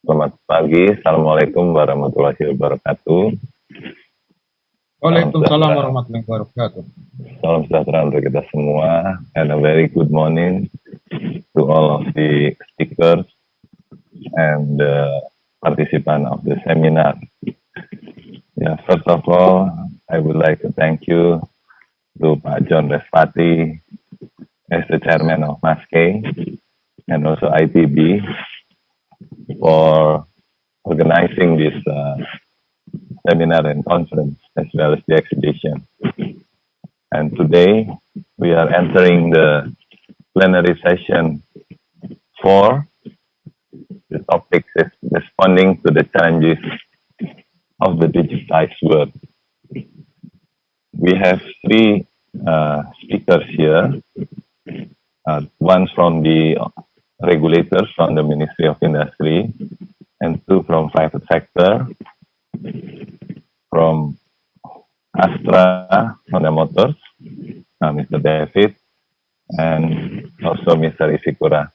Selamat pagi, Assalamualaikum warahmatullahi wabarakatuh. Waalaikumsalam warahmatullahi wabarakatuh. Salam sejahtera untuk kita semua, and a very good morning to all of the speakers and participants of the seminar. Yeah, first of all, I would like to thank you to Pak John Respati as the chairman of Maskeei and also ITB for organizing this seminar and conference as well as the exhibition. And today we are entering the plenary session 4. The topic is responding to the challenges of the digitized world. We have 3 speakers here. One from the regulators from the Ministry of Industry, and 2 from private sector, from Astra Automotive, Mr. David, and also Mr. Ishikura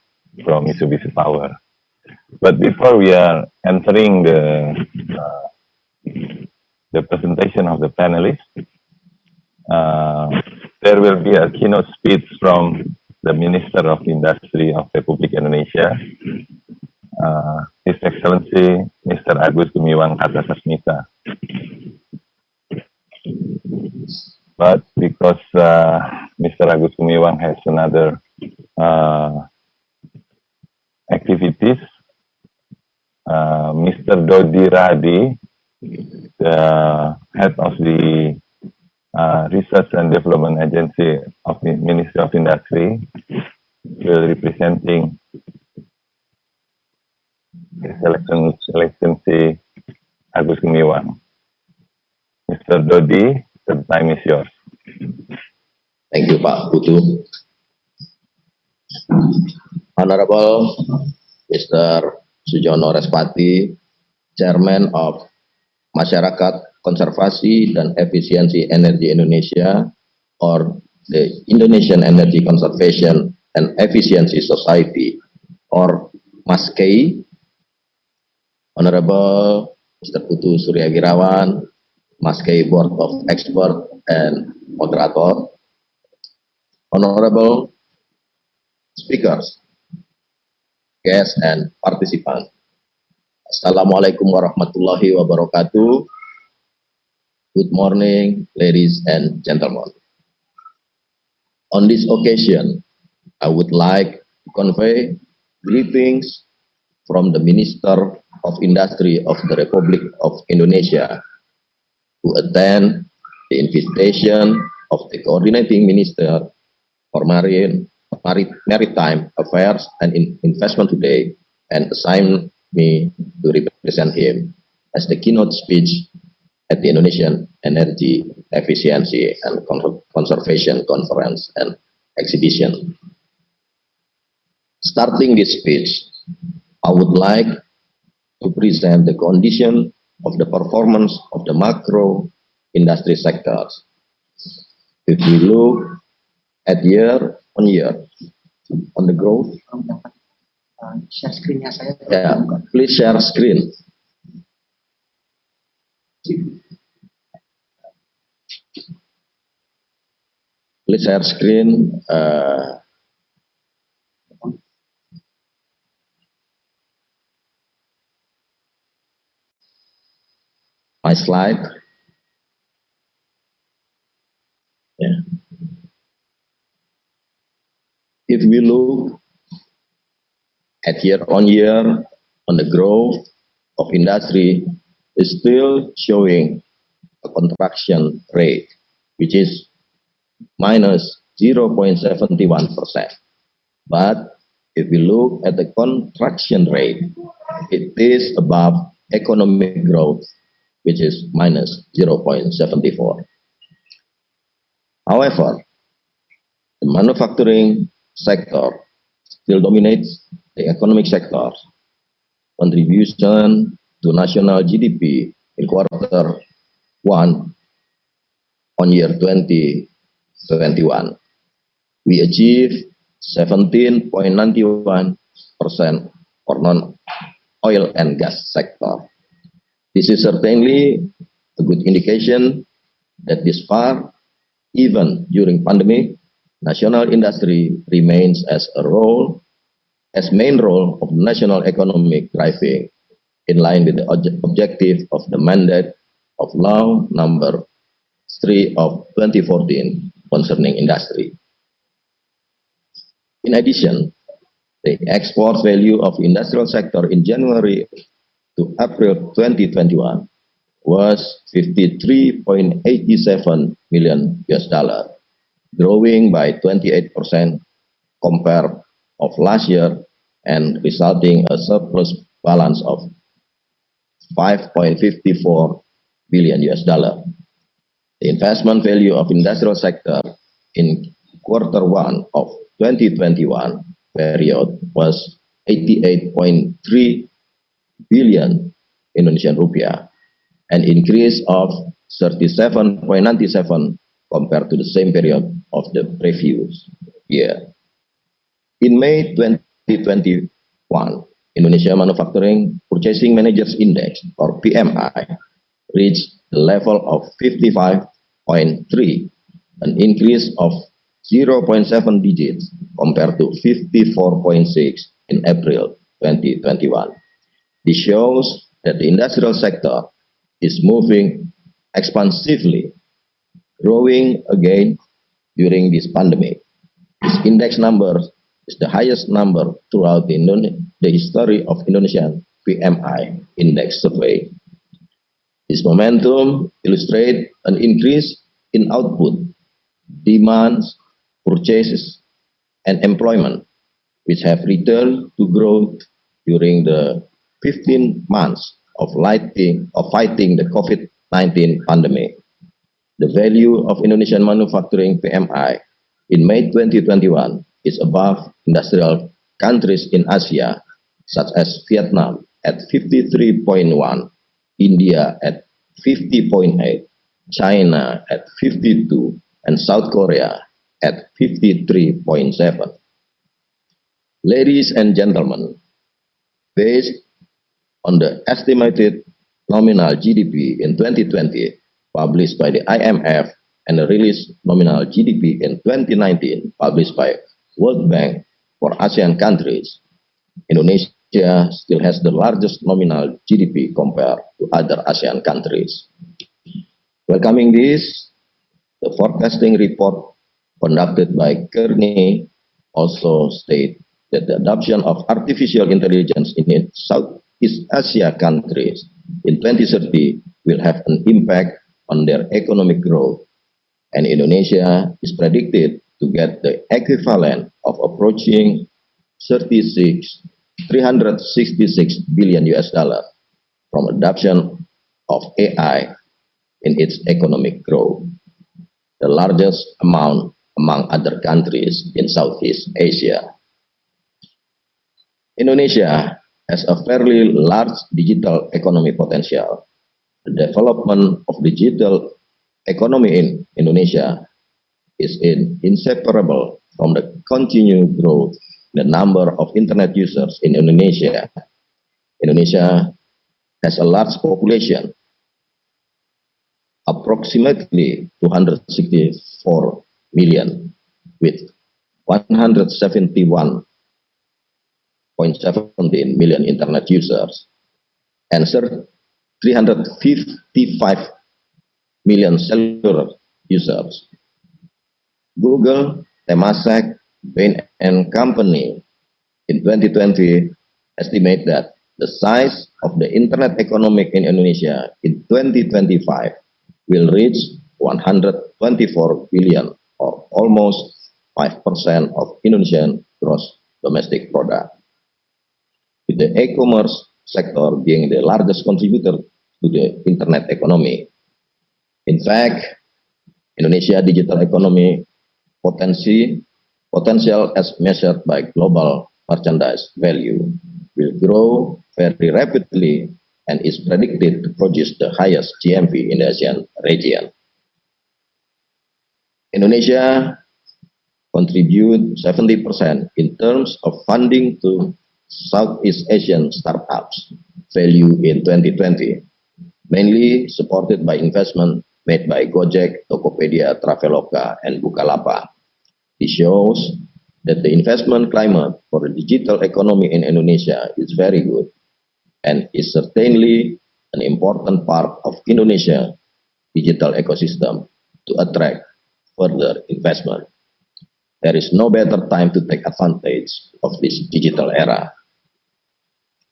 from Mitsubishi Power. But before we are entering the presentation of the panelists, there will be a keynote speech from the Minister of Industry of Republic Indonesia, His Excellency Mr. Agus Gumiwang Kartasasmita. But because Mr. Agus Gumiwang has another activities, Mr. Dodi Rahadi, the head of the Research and Development Agency of the Ministry of Industry, will representing His Excellency Agus Gumiwang. Mr. Dodi, the time is yours. Thank you, Pak Putu. Honorable Mr. Sujono Respati, Chairman of Masyarakat Konservasi dan Efisiensi Energi Indonesia, or the Indonesian Energy Conservation and Efficiency Society, or Maskeei. Honorable Mr. Putu Suryawirawan, Maskeei Board of Expert and Moderator. Honorable speakers, guests, and participants. Assalamualaikum warahmatullahi wabarakatuh. Good morning, ladies and gentlemen. On this occasion, I would like to convey greetings from the Minister of Industry of the Republic of Indonesia to attend the invitation of the Coordinating Minister for Maritime Affairs and Investment today, and assigned me to represent him as the keynote speech at the Indonesian Energy Efficiency and Conservation Conference and Exhibition. Starting this speech, I would like to present the condition of the performance of the macro industry sectors. If we look at year on year on the growth, share screen-nya saya. Yeah, please share screen. Please share screen. My slide. Yeah. If we look at year on year on the growth of industry, is still showing a contraction rate, which is minus 0.71%. But if we look at the contraction rate, it is above economic growth, which is minus 0.74. However, the manufacturing sector still dominates the economic sector. Contribution to national GDP in quarter 1 on year 2021, we achieved 17.91% or oil and gas sector. This is certainly a good indication that this far, even during pandemic, national industry remains as main role of national economic driving, in line with the objective of the mandate of Law Number 3 of 2014 concerning industry. In addition, the export value of industrial sector in January to April 2021 was $53.87 million, growing by 28% compared of last year and resulting a surplus balance of $5.54 billion. The investment value of industrial sector in Q1 of 2021 period was 88.3 billion Indonesian rupiah, an increase of 37.97 compared to the same period of the previous year. In May 2021, Indonesia Manufacturing Purchasing Managers Index, or PMI, reached the level of 55.3, an increase of 0.7 digits compared to 54.6 in April 2021. This shows that the industrial sector is moving expansively, growing again during this pandemic. This index number is the highest number throughout the history of Indonesian PMI index survey. This momentum illustrates an increase in output, demands, purchases, and employment, which have returned to growth during the 15 months of fighting the COVID-19 pandemic. The value of Indonesian manufacturing PMI in May 2021 is above industrial countries in Asia, such as Vietnam at 53.1, India at 50.8, China at 52, and South Korea at 53.7. Ladies and gentlemen, based on the estimated nominal GDP in 2020 published by the IMF and the released nominal GDP in 2019 published by World Bank for ASEAN countries, Indonesia still has the largest nominal GDP compared to other ASEAN countries. Welcoming this, the forecasting report conducted by Kearney also state that the adoption of artificial intelligence in Southeast Asia countries in 2030 will have an impact on their economic growth, and Indonesia is predicted to get the equivalent of approaching 366 billion US dollar from adoption of AI in its economic growth, the largest amount among other countries in Southeast Asia. Indonesia has a fairly large digital economy potential. The development of digital economy in Indonesia is inseparable from the continued growth in the number of internet users in Indonesia. Indonesia has a large population, approximately 264 million, with 171.17 million internet users and 355 million cellular users. Google, Temasek, Bain and Company in 2020 estimate that the size of the internet economy in Indonesia in 2025 will reach 124 billion, or almost 5% of Indonesian gross domestic product, with the e-commerce sector being the largest contributor to the internet economy. In fact, Indonesia digital economy potential as measured by global merchandise value will grow very rapidly and is predicted to produce the highest GMV in the ASEAN region. Indonesia contribute 70% in terms of funding to Southeast Asian startups value in 2020, mainly supported by investment made by Gojek, Tokopedia, Traveloka, and Bukalapak. It shows that the investment climate for the digital economy in Indonesia is very good and is certainly an important part of Indonesia's digital ecosystem to attract further investment. There is no better time to take advantage of this digital era.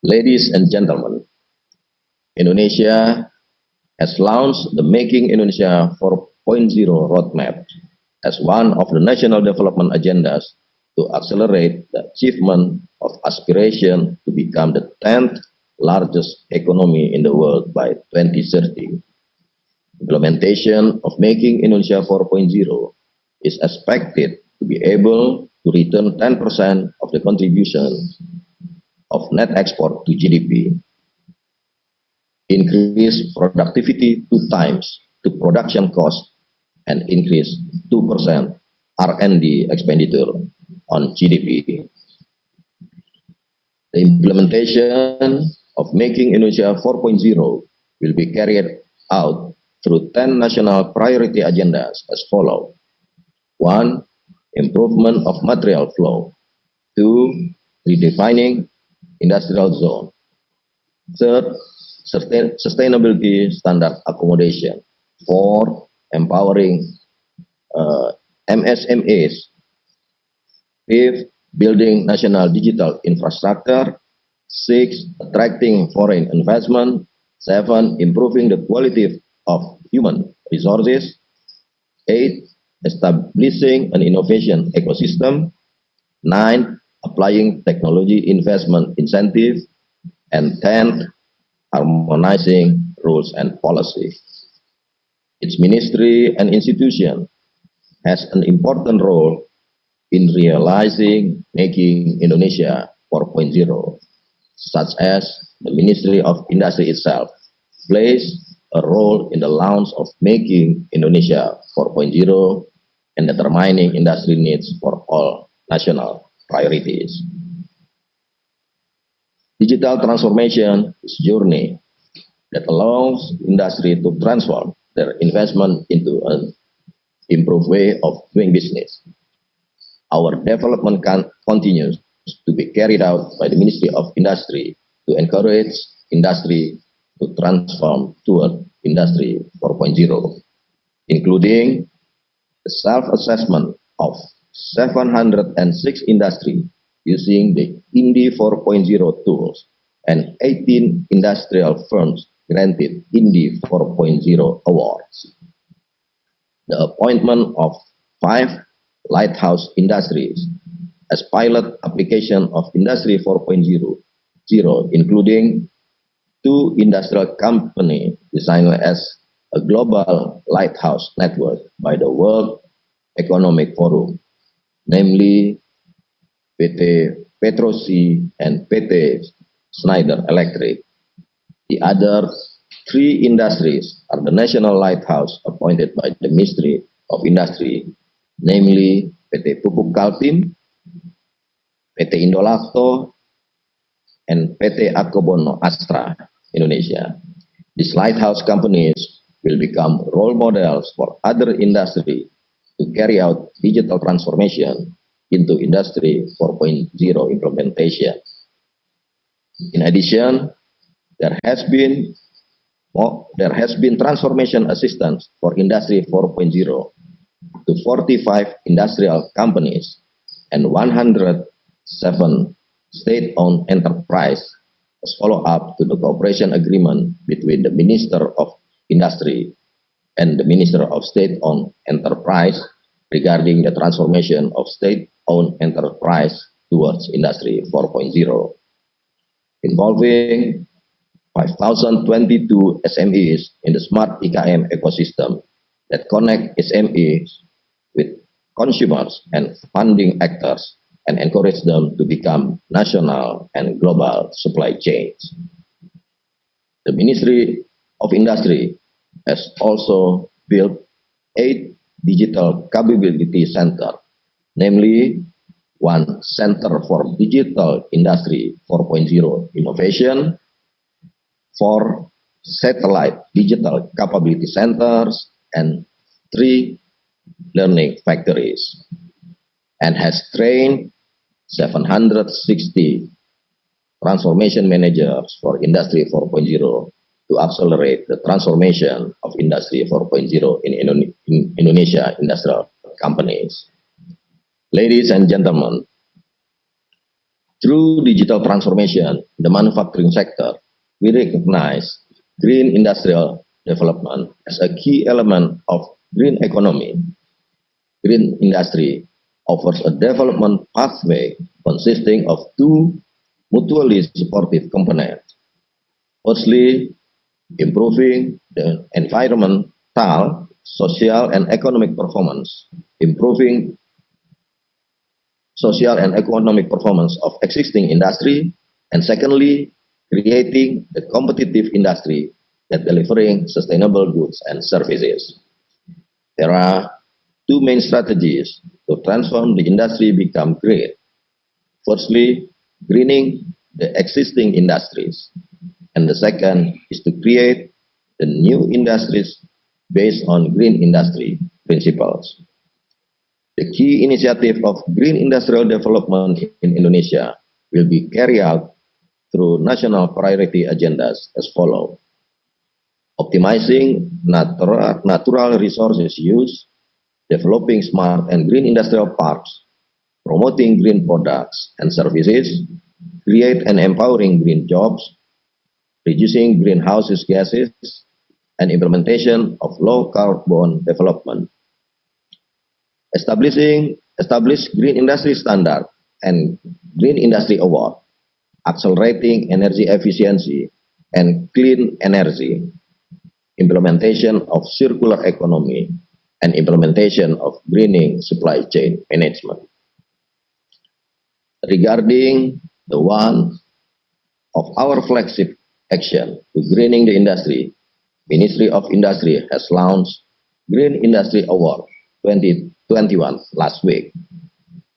Ladies and gentlemen, Indonesia has launched the Making Indonesia 4.0 roadmap as one of the national development agendas to accelerate the achievement of aspiration to become the 10th largest economy in the world by 2030. Implementation of Making Indonesia 4.0 is expected to be able to return 10% of the contribution of net export to GDP, increase productivity 2 times to production cost, and increase 2% R&D expenditure on GDP. The implementation of Making Indonesia 4.0 will be carried out through 10 national priority agendas as follows. 1. Improvement of material flow. 2. Redefining industrial zone. 3. Sustainability standard accommodation. 4. Empowering MSMEs. 5. Building national digital infrastructure. 6. Attracting foreign investment. 7. Improving the quality of human resources. 8. Establishing an innovation ecosystem. 9. Applying technology investment incentives. And 10. Harmonizing rules and policies. Its ministry and institution has an important role in realizing Making Indonesia 4.0, such as the Ministry of Industry itself plays a role in the launch of Making Indonesia 4.0 and determining industry needs for all national priorities. Digital transformation is a journey that allows industry to transform their investment into an improved way of doing business. Our development continues to be carried out by the Ministry of Industry to encourage industry to transform toward Industry 4.0, including the self-assessment of 706 industries using the Indi 4.0 tools and 18 industrial firms granted Indi 4.0 awards. The appointment of 5 lighthouse industries as pilot application of Industry 4.0, including 2 industrial companies designed as a global lighthouse network by the World Economic Forum, namely PT Petrosi and PT Schneider Electric. The other 3 industries are the national lighthouse appointed by the Ministry of Industry, namely PT Pupuk Kaltim, PT Indolakto, and PT Akobono Astra, Indonesia. These lighthouse companies will become role models for other industries to carry out digital transformation into Industry 4.0 implementation. In addition, there has been transformation assistance for Industry 4.0 to 45 industrial companies and 107 state-owned enterprise as follow-up to the cooperation agreement between the Minister of Industry and the Minister of State-owned Enterprise regarding the transformation of state-owned enterprise towards Industry 4.0, involving 5,022 SMEs in the smart IKM ecosystem that connect SMEs with consumers and funding actors and encourage them to become national and global supply chains. The Ministry of Industry has also built 8 digital capability centers, namely one Center for Digital Industry 4.0 Innovation, 4 satellite digital capability centers, and 3 learning factories, and has trained 760 transformation managers for Industry 4.0 to accelerate the transformation of Industry 4.0 in Indonesia industrial companies. Ladies and gentlemen, through digital transformation in the manufacturing sector, we recognize green industrial development as a key element of green economy. Green industry offers a development pathway consisting of 2 mutually supportive components. Firstly, improving the environmental, social, and economic performance, improving social and economic performance of existing industry, and secondly, creating a competitive industry that delivering sustainable goods and services. There are 2 main strategies to transform the industry become green. Firstly, greening the existing industries, and the second is to create the new industries based on green industry principles. The key initiative of green industrial development in Indonesia will be carried out through national priority agendas as follows: optimizing natural resources use, developing smart and green industrial parks, promoting green products and services, create and empowering green jobs, reducing greenhouse gases, and implementation of low carbon development. Establish green industry standard and green industry award, accelerating energy efficiency and clean energy, implementation of circular economy, and implementation of greening supply chain management. Regarding the one of our flagship action to greening the industry, Ministry of Industry has launched Green Industry Award 2021 last week.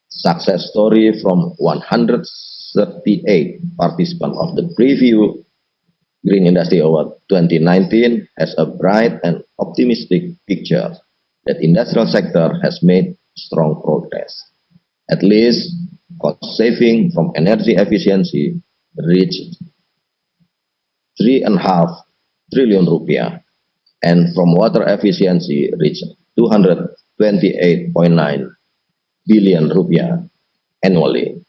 Success story from 138 participants of the preview Green Industry Award 2019 has a bright and optimistic picture that industrial sector has made strong progress. At least cost saving from energy efficiency reached 3.5 trillion rupiah, and from water efficiency reached 228.9 billion rupiah annually.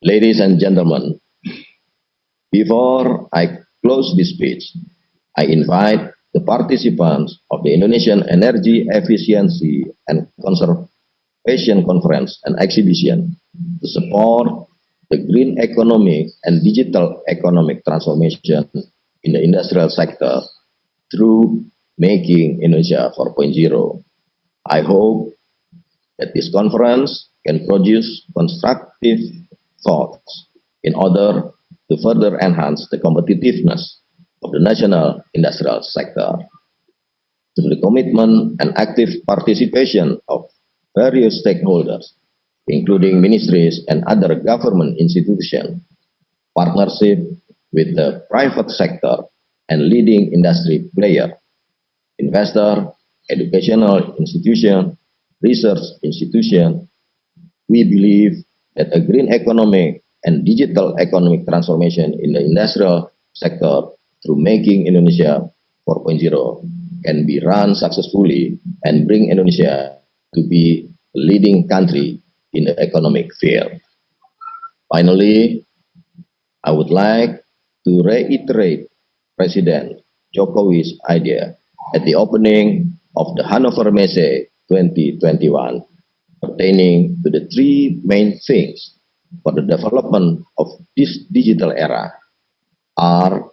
Ladies and gentlemen, before I close this speech, I invite the participants of the Indonesian Energy Efficiency and Conservation Conference and Exhibition to support the green economic and digital economic transformation in the industrial sector through Making Indonesia 4.0. I hope that this conference can produce constructive thoughts in order to further enhance the competitiveness of the national industrial sector. Through the commitment and active participation of various stakeholders, including ministries and other government institutions, partnership with the private sector and leading industry player, investor, educational institution, research institution, we believe that a green economic and digital economic transformation in the industrial sector through Making Indonesia 4.0 can be run successfully and bring Indonesia to be a leading country in the economic field. Finally, I would like to reiterate President Jokowi's idea at the opening of the Hannover Messe 2021 pertaining to the 3 main things for the development of this digital era are: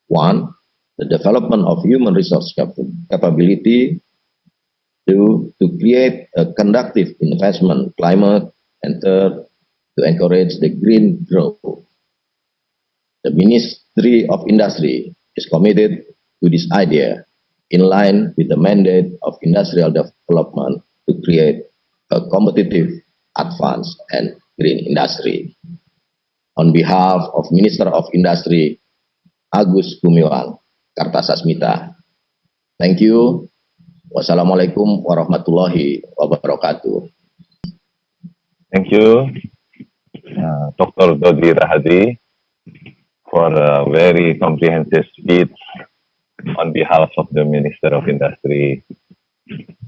1, the development of human resource capability; 2, to create a conducive investment climate; and 3rd, to encourage the green growth. The Ministry of Industry is committed to this idea in line with the mandate of industrial development to create a competitive advanced and green industry. On behalf of Minister of Industry, Agus Gumiwang, Kartasasmita. Thank you. Wassalamualaikum warahmatullahi wabarakatuh. Thank you, Dr. Dodi Rahadi, for a very comprehensive speech on behalf of the Minister of Industry,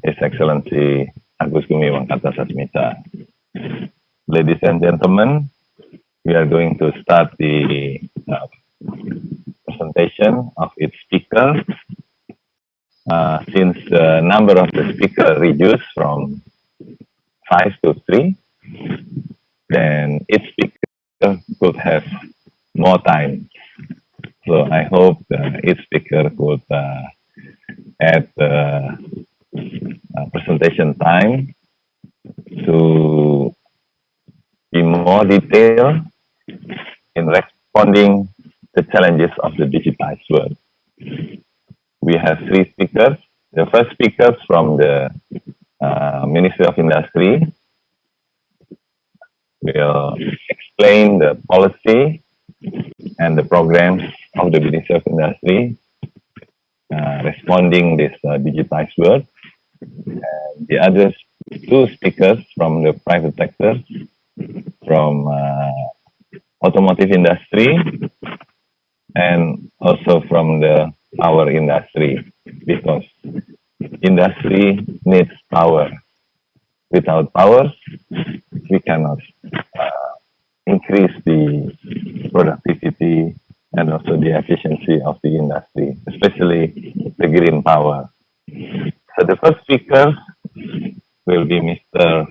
His Excellency Agus Gumiwang Kartasasmita. Ladies and gentlemen, we are going to start the presentation of each speaker. Since the number of the speaker reduced from 5 to 3, then each speaker could have more time. So I hope each speaker could add presentation time to be more detailed in responding the challenges of the digitized world. We have 3 speakers. The first speaker from the Ministry of Industry will explain the policy and the programs of the Ministry of Industry responding this digitized world. And the other 2 speakers from the private sector, from automotive industry, and also from the power industry, because industry needs power. Without power, we cannot increase the productivity and also the efficiency of the industry, especially the green power. So the first speaker will be Mr.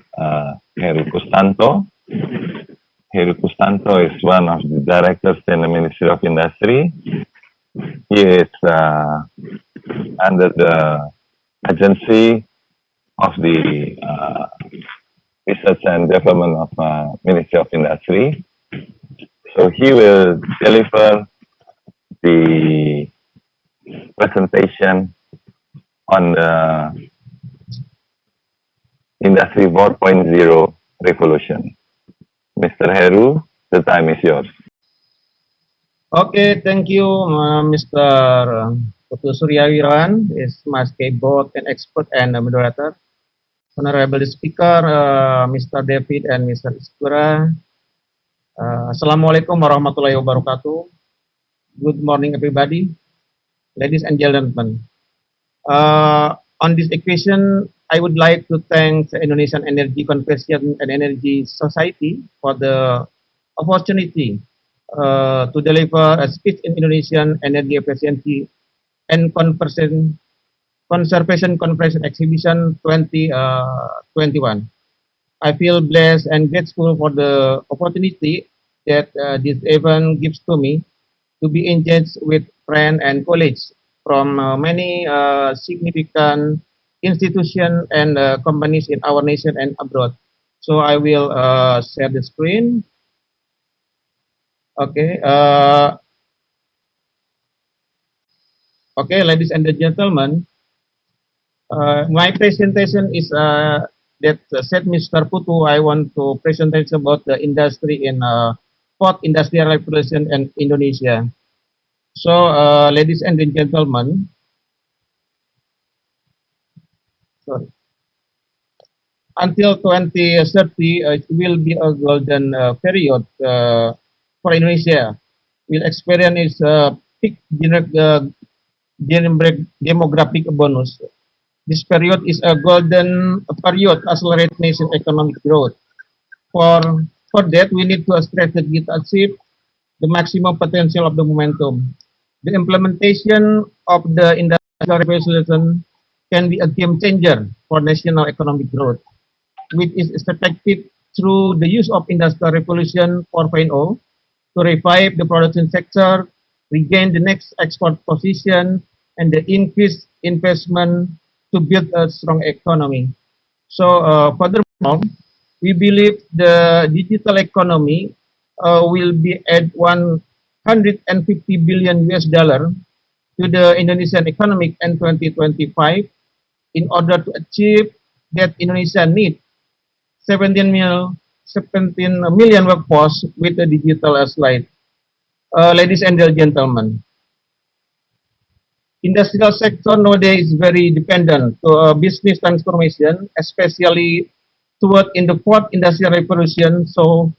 Heru Kustanto. Heru Kustanto is one of the directors in the Ministry of Industry. He is under the agency of the Research and Development of Ministry of Industry. So he will deliver the presentation on the Industry 4.0 revolution. Mr. Heru, the time is yours. Okay, thank you, Mr. Putu Suryawirawan, is Maskeei board and expert and moderator. Honorable Speaker, Mr. David and Mr. Ishikura. Assalamualaikum warahmatullahi wabarakatuh. Good morning, everybody. Ladies and gentlemen. On this occasion, I would like to thank the Indonesian Energy Conversion and Energy Society for the opportunity to deliver a speech in Indonesian Energy Efficiency and Conservation Conference Exhibition 2021. I feel blessed and grateful for the opportunity that this event gives to me to be engaged with friends and colleagues from many significant institutions and companies in our nation and abroad. So I will share the screen. Okay. Okay, ladies and gentlemen, my presentation is that said Mr. Putu. I want to present about the industry in fourth industrial revolution in Indonesia. So, ladies and gentlemen, sorry. Until 2030, it will be a golden period for Indonesia. Will experience peak demographic bonus. This period is a golden period to accelerate nation economic growth. For that, we need to strategy to achieve the maximum potential of the momentum. The implementation of the industrial revolution can be a game changer for national economic growth, which is expected through the use of Industrial Revolution 4.0 to revive the production sector, regain the next export position, and the increased investment to build a strong economy. So, furthermore, we believe the digital economy will be at $150 billion to the Indonesian economic in 2025 in order to achieve that Indonesia needs 17 million workforce with a digital slide. Ladies and gentlemen, industrial sector nowadays is very dependent to business transformation, especially toward in the fourth industrial revolution. So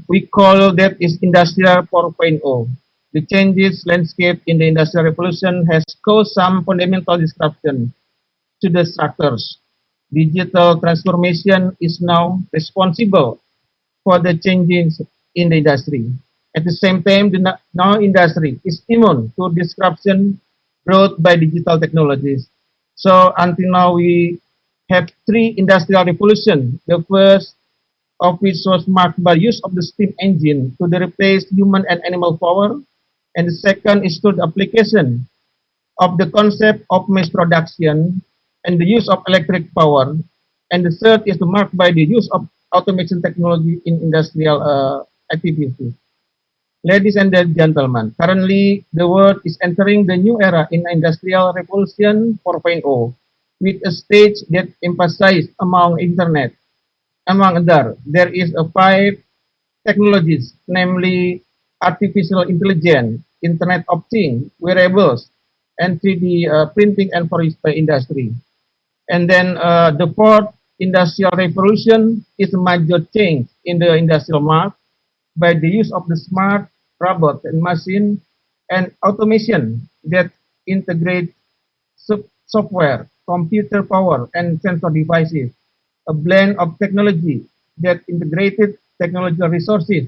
we call that is Industrial 4.0. The changes landscape in the industrial revolution has caused some fundamental disruption to the structures. Digital transformation is now responsible for the changes in the industry. At the same time, the now industry is immune to disruption brought by digital technologies. So until now, we have three industrial revolutions. The first of which was marked by use of the steam engine to replace human and animal power, and the second is through the application of the concept of mass production and the use of electric power, and the third is marked by the use of automation technology in industrial activities. Ladies and gentlemen, currently the world is entering the new era in Industrial Revolution 4.0 with a stage that emphasizes among internet. Among other, there is a 5 technologies, namely artificial intelligence, Internet of Things, wearables, and 3D printing and forestry industry. And then the fourth industrial revolution is a major change in the industrial market by the use of the smart robot and machine and automation that integrate software, computer power, and sensor devices, a blend of technology that integrated technological resources,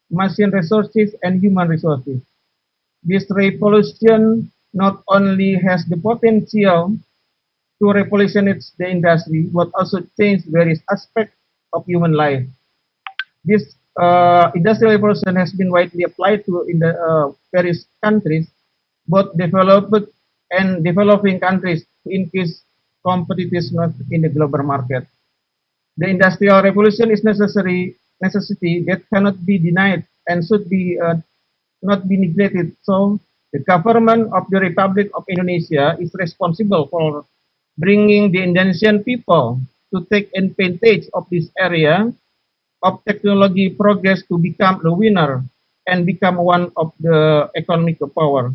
machine resources, and human resources. This revolution not only has the potential to revolutionize the industry, but also change various aspects of human life. This industrial revolution has been widely applied to in the various countries, both developed and developing countries, to increase competitiveness in the global market. The industrial revolution is necessity that cannot be denied and should be not be neglected. So the government of the Republic of Indonesia is responsible for bringing the Indonesian people to take advantage of this area of technology progress to become the winner and become one of the economic power.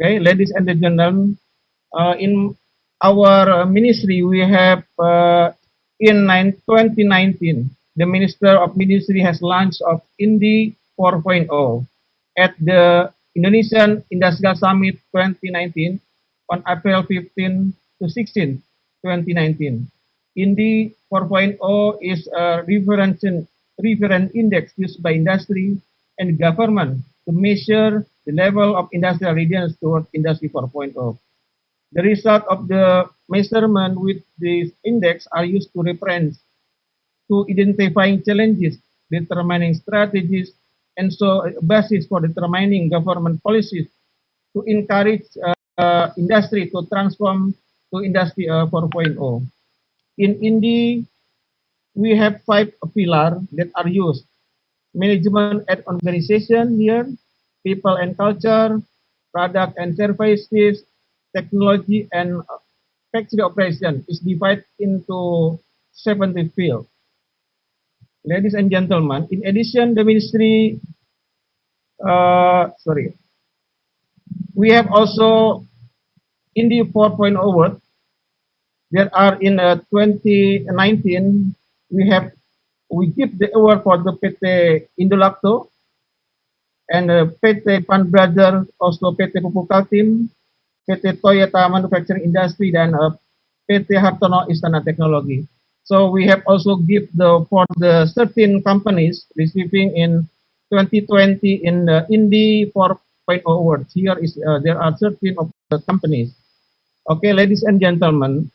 Okay, ladies and gentlemen, in our ministry, we have in 2019, the Minister of Ministry has launched of Indi 4.0 at the Indonesian Industrial Summit 2019 on April 15 to 16, 2019. Indi 4.0 is a reference index used by industry and government to measure the level of industrial readiness towards Industry 4.0. The result of the measurement with this index are used to reference to identifying challenges, determining strategies, and so a basis for determining government policies to encourage industry to transform to Industry 4.0. In Indi, we have 5 pillars that are used. Management and organization here, people and culture, product and services, technology, and factory operation is divided into 70 fields. Ladies and gentlemen, in addition, the ministry, we have also Indi 4.0 award. There are in 2019, we give the award for the PT Indolacto and PT Pan Brother, also PT Pupuk Kaltim, PT Toyota Manufacturing Industry, dan PT Hartono Istana Teknologi. So we have also give for the 13 companies receiving in 2020 in the Indi 4.0 award. Here is there are 13 of the companies. Okay, ladies and gentlemen,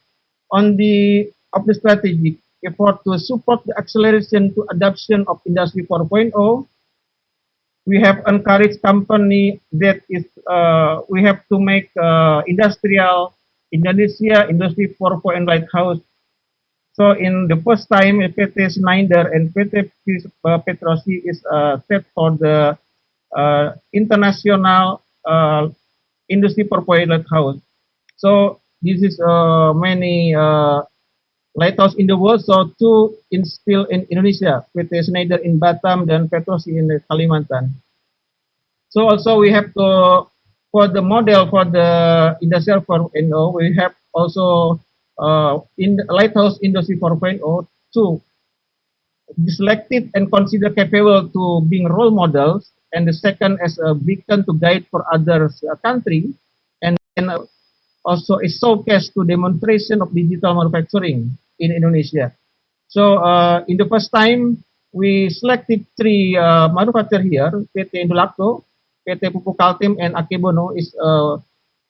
on the strategic effort to support the acceleration to adoption of Industry 4.0, we have encouraged company that is we have to make industrial Indonesia Industry 4.0 lighthouse. So in the first time, PT Schneider and PT Petrosi is set for the international Industry 4.0 lighthouse. So this is many lighthouse in the world. So two still in Indonesia, PT Schneider in Batam dan Petrosi in Kalimantan. So also we have to, for the model for the industrial 4.0, we have also in the lighthouse industry 4.0 to be selected and considered capable to being role models, and the second as a beacon to guide for other country, and then also a showcase to demonstration of digital manufacturing in Indonesia. So in the first time, we selected three manufacturers here, PT Indolacto, PT Pupuk Kaltim, and Akebono is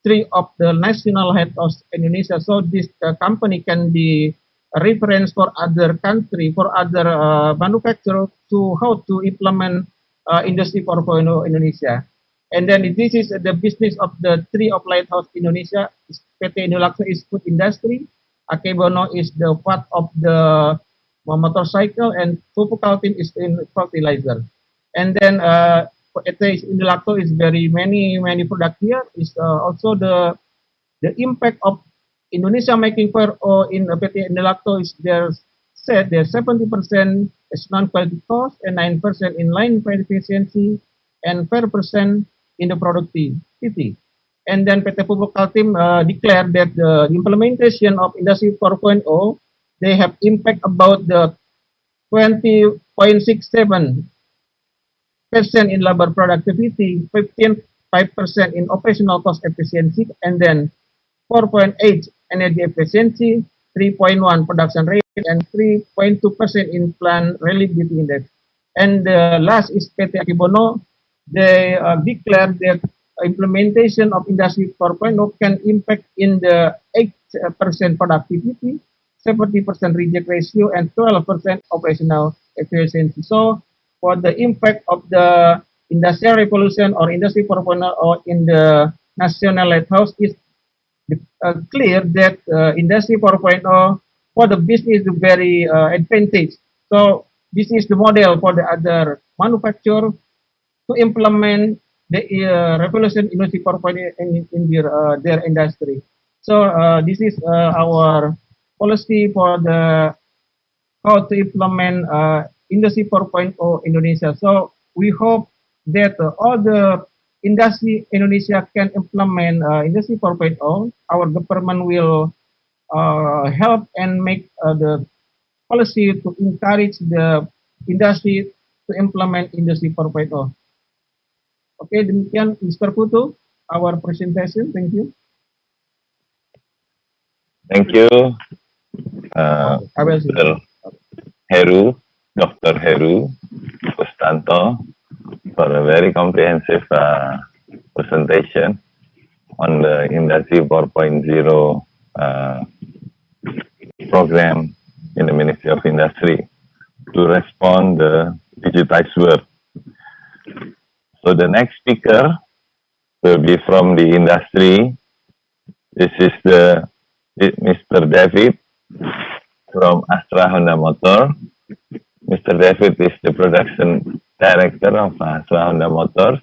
three of the national head of Indonesia. So this company can be a reference for other country, for other manufacturers to how to implement Industry 4.0 Indonesia. And then this is the business of the three of Lighthouse Indonesia. PT Indolacto is food industry, Akebono is the part of the motorcycle, and Pupuk Kaltim is in fertilizer. And then PT Indolacto is very many product here. Is also the impact of Indonesia making 4.0 in PT Indolacto is there's 70% is non-quality cost and 9% in line efficiency and 4% in the productivity. And then PT Pupuk Kaltim declared that the implementation of Industry 4.0, they have impact about the 20.67% in labor productivity, 15.5% in operational cost efficiency, and then 4.8 energy efficiency, 3.1 production rate, and 3.2% in plant reliability index. And the last is PT Akebono. They declared that implementation of Industry 4.0 can impact in the 8% productivity, 70% reject ratio, and 12% operational efficiency. So for the impact of the industrial revolution or Industry 4.0 in the national lighthouse is clear that Industry 4.0 for the business is very advantage. So this is the model for the other manufacturer to implement the revolution Industry 4.0 in their industry. So this is our policy for the how to implement Industry 4.0 Indonesia. So we hope that all the industry Indonesia can implement Industry 4.0. Our government will help and make the policy to encourage the industry to implement Industry 4.0. Okay, demikian Mr. Putu, our presentation. Thank you. Thank you, Mr. Heru, Dr. Heru Pustanto, for a very comprehensive presentation on the Industry 4.0 program in the Ministry of Industry to respond the digitized world. So the next speaker will be from the industry. This is Mr. David from Astra Honda Motor. Mr. David is the production director of Astra Honda Motors.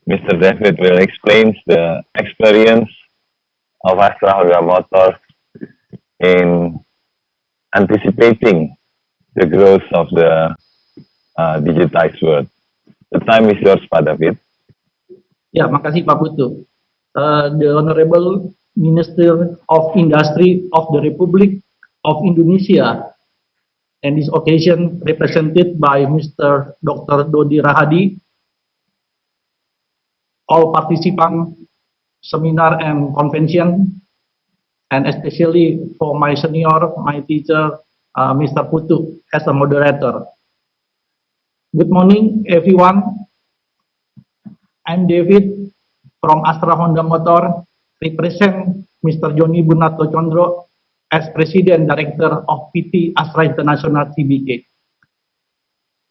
Mr. David will explain the experience of Astra Honda Motors in anticipating the growth of the digitized world. The time is yours, Pak David. Ya, makasih Pak Putu. The Honorable Minister of Industry of the Republic of Indonesia, and this occasion represented by Mr. Dr. Dodi Rahadi, all participants, seminar and convention, and especially for my senior, my teacher, Mr. Putu, as a moderator. Good morning, everyone. I'm David from Astra Honda Motor, represent Mr. Joni Bunato Condro as President Director of PT Astra International Tbk.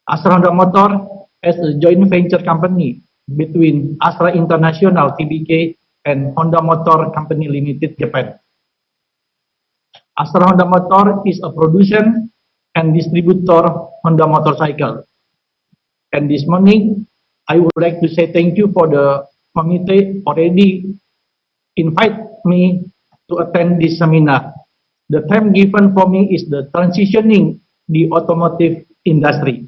Astra Honda Motor is a joint venture company between Astra International Tbk and Honda Motor Company Limited, Japan. Astra Honda Motor is a producer and distributor Honda motorcycle. And this morning, I would like to say thank you for the committee already invite me to attend this seminar. The term given for me is the transitioning the automotive industry.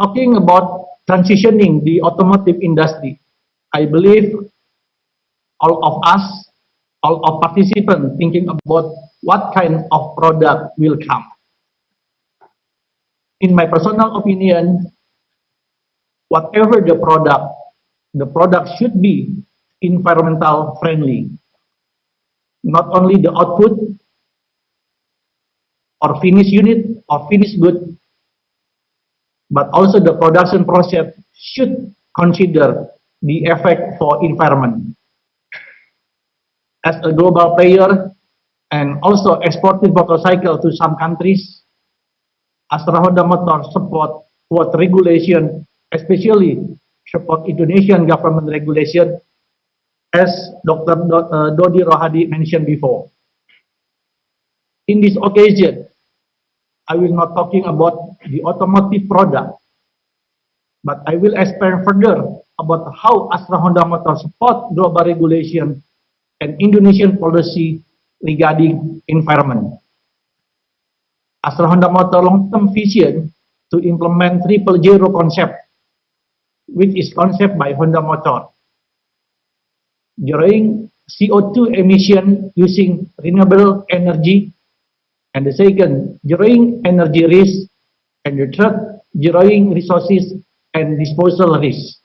Talking about transitioning the automotive industry, I believe all of us, all of participants thinking about what kind of product will come. In my personal opinion, whatever the product should be environmental friendly. Not only the output or finished unit or finished good, but also the production process should consider the effect for environment. As a global player and also exporting motorcycle to some countries, Astra Honda Motor support what regulation, especially support Indonesian government regulation, as Dr. Dodi Rahadi mentioned before. In this occasion, I will not talking about the automotive product, but I will explain further about how Astra Honda Motor support global regulation and Indonesian policy regarding environment. Astra Honda Motor long-term vision to implement 000 concept, which is concept by Honda Motor. Zeroing CO2 emission using renewable energy, and the second, zeroing energy risk, and the third, zeroing resources and disposal risk.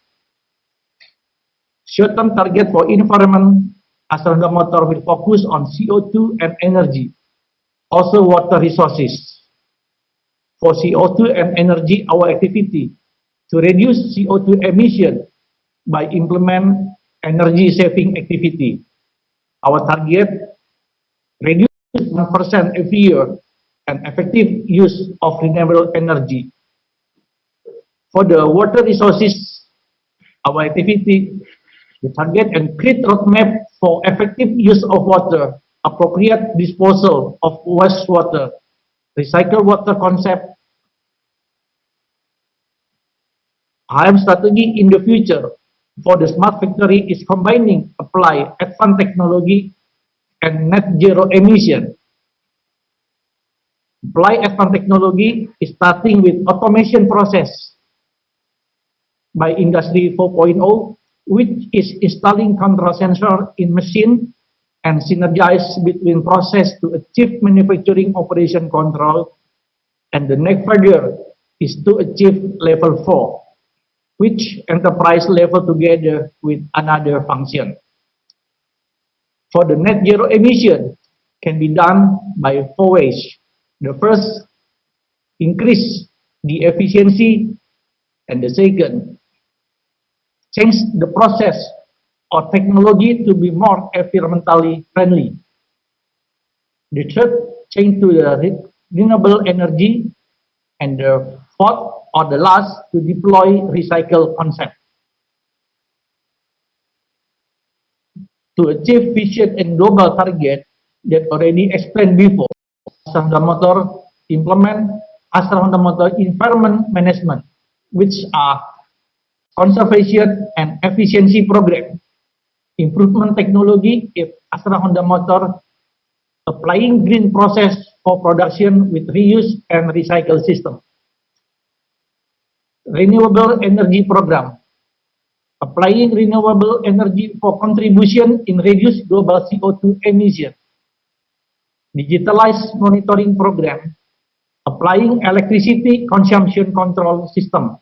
Short-term target for environment, Astra Honda Motor will focus on CO2 and energy, also water resources. For CO2 and energy, our activity to reduce CO2 emission by implement energy saving activity. Our target, reduce 1% every year and effective use of renewable energy. For the water resources, our activity, the target and create roadmap for effective use of water, appropriate disposal of wastewater, recycle water concept. IM strategy in the future for the smart factory is combining apply advanced technology and net zero emission. Apply advanced technology is starting with automation process by Industry 4.0, which is installing control sensor in machine and synergize between process to achieve manufacturing operation control. And the next further is to achieve level 4, which enterprise level together with another function. For the net zero emission can be done by 4 ways. The first, increase the efficiency, and the second, change the process or technology to be more environmentally friendly. The third, change to the renewable energy, and the fourth or the last, to deploy recycle concept. To achieve vision and global target that already explained before, Astra Honda Motor implement Astra Honda Motor environment management, which are conservation and efficiency program, improvement technology if Astra Honda Motor applying green process for production with reuse and recycle system. Renewable energy program, applying renewable energy for contribution in reduce global CO2 emission. Digitalized monitoring program, applying electricity consumption control system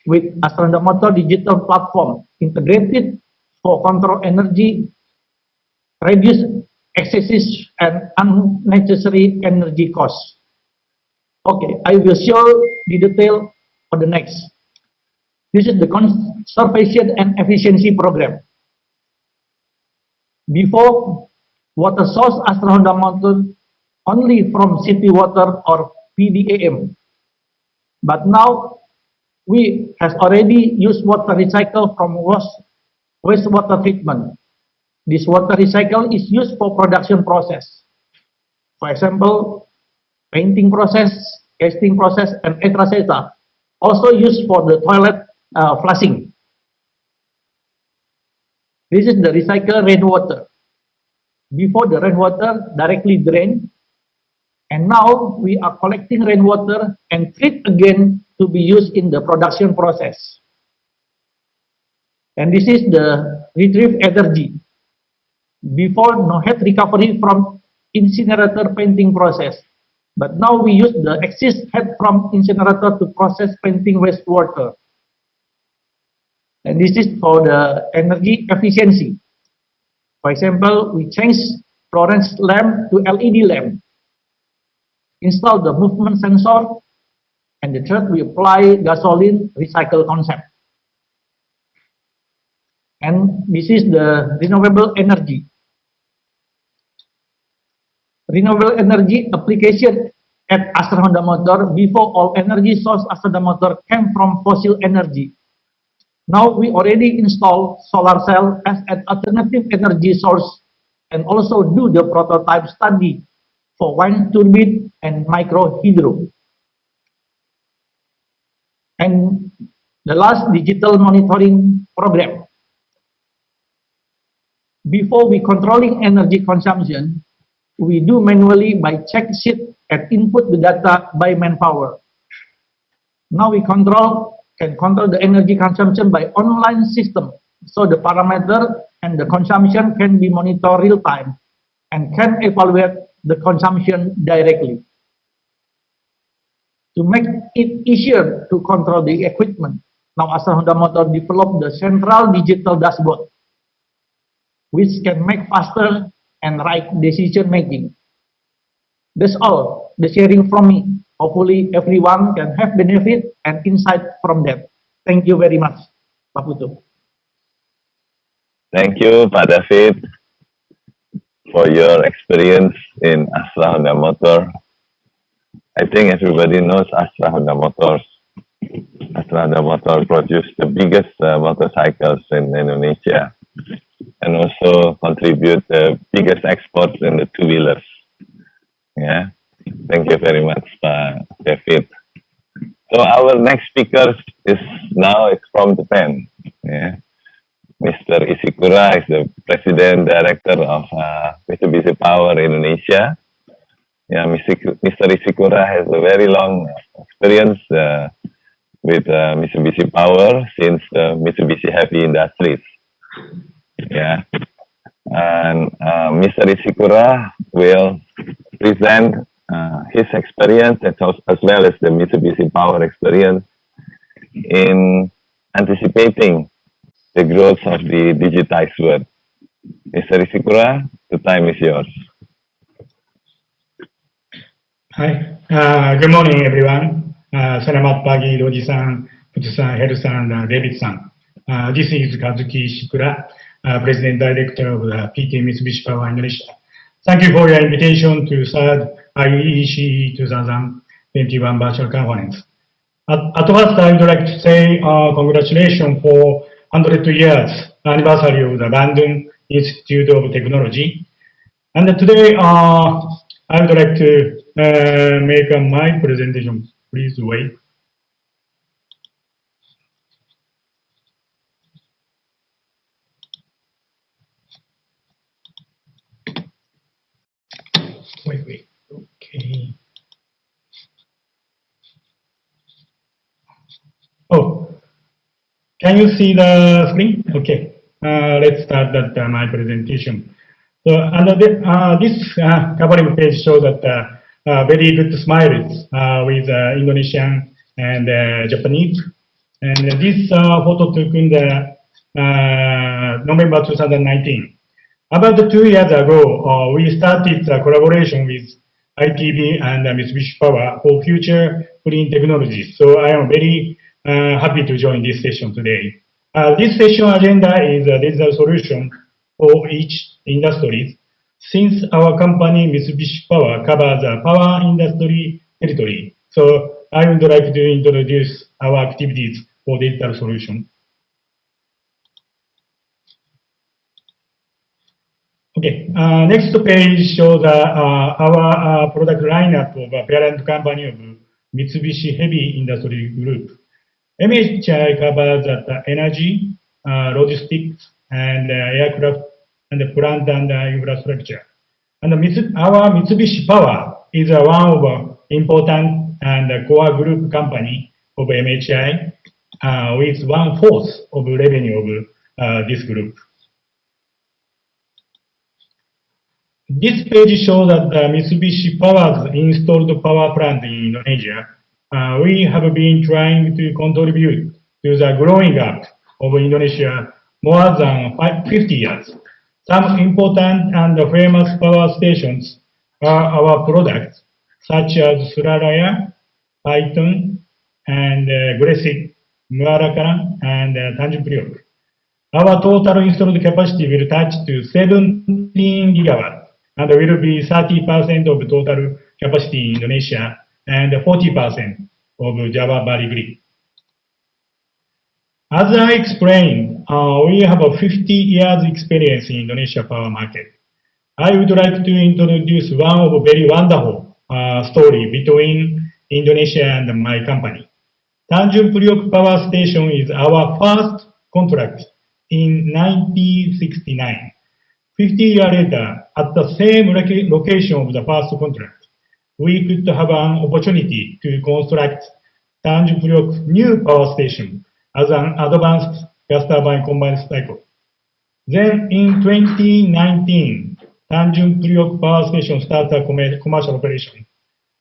with Astra Honda Motor digital platform integrated for control energy, reduce excessive and unnecessary energy costs. Okay, I will show the detail for the next. This is the conservation and efficiency program. Before, water source Astra Honda Motor only from city water or PDAM. But now, we has already used water recycle from wastewater treatment. This water recycle is used for production process. For example, painting process, casting process, and etc. Also used for the toilet flushing. This is the recycled rainwater. Before, the rainwater directly drained, and now we are collecting rainwater and treat again to be used in the production process. And this is the retrieve energy. Before, no heat recovery from incinerator painting process, but now we use the excess heat from incinerator to process painting wastewater. And this is for the energy efficiency. For example, we change fluorescent lamp to LED lamp, install the movement sensor, and the third, we apply gasoline recycle concept. And this is the renewable energy. Renewable energy application at Astra Honda Motor. Before, all energy source Astra Honda Motor came from fossil energy. Now we already install solar cell as an alternative energy source and also do the prototype study for wind turbine and micro hydro. And the last, digital monitoring program. Before we controlling energy consumption, we do manually by check sheet and input the data by manpower. Now we can control the energy consumption by online system. So the parameter and the consumption can be monitored real time and can evaluate the consumption directly. To make it easier to control the equipment, now Astra Honda Motor developed the central digital dashboard, which can make faster and right decision making. That's all the sharing from me. Hopefully everyone can have benefit and insight from that. Thank you very much, Pak Putu. Thank you, Pak David, for your experience in Astra Honda Motor. I think everybody knows Astra Honda Motors. Astra Honda Motor produced the biggest motorcycles in Indonesia and also contribute the biggest exports in the two-wheelers. Yeah, thank you very much, Pak David. So our next speaker is from Japan. Yeah. Mr. Ishikura is the President Director of Mitsubishi Power Indonesia. Yeah, Mr. Ishikura has a very long experience with Mitsubishi Power since Mitsubishi Heavy Industries. Yeah, and Mr. Ishikura will present his experience as well as the Mitsubishi Power experience in anticipating the growth of the digitized world. Mr. Ishikura, the time is yours. Hi, good morning everyone. Selamat pagi Doji-san, Putu-san, Heru-san, and David-san. This is Kazuki Ishikura, President Director of PT Mitsubishi Power Indonesia. Thank you for your invitation to third IEC 2021 virtual conference. At first, I would like to say congratulations for 100 years anniversary of the Bandung Institute of Technology. And today, I would like to make my presentation. Please wait. Wait. Okay. Oh, can you see the screen? Okay. Let's start my presentation. So under this covering page shows that very good smiles with Indonesian and Japanese. And this photo took in the November 2019. About 2 years ago, we started a collaboration with ITB and Mitsubishi Power for future clean technologies. So I am very happy to join this session today. This session agenda is a digital solution for each industry. Since our company Mitsubishi Power covers the power industry territory, so I would like to introduce our activities for digital solution. Okay, next page shows our product lineup of a parent company of Mitsubishi Heavy Industry Group. MHI covers energy, logistics, and aircraft and the plant and infrastructure. And our Mitsubishi Power is one of important and core group company of MHI with 1/4 of revenue of this group. This page shows that Mitsubishi Power's installed power plant in Indonesia. We have been trying to contribute to the growing up of Indonesia more than 50 years. Some important and famous power stations are our products, such as Surabaya, Python, and Gresik, Muarakaran, and Tanjung Priok. Our total installed capacity will touch to 17 gigawatts and will be 30% of total capacity in Indonesia and 40% of Java Valley grid. As I explained, we have a 50 years experience in Indonesia power market. I would like to introduce one of a very wonderful story between Indonesia and my company. Tanjung Priok Power Station is our first contract in 1969. 50 years later, at the same location of the first contract, we could have an opportunity to construct Tanjung Priok new power station as an advanced gas turbine combined cycle. Then in 2019, Tanjung Priok Power Station started commercial operation.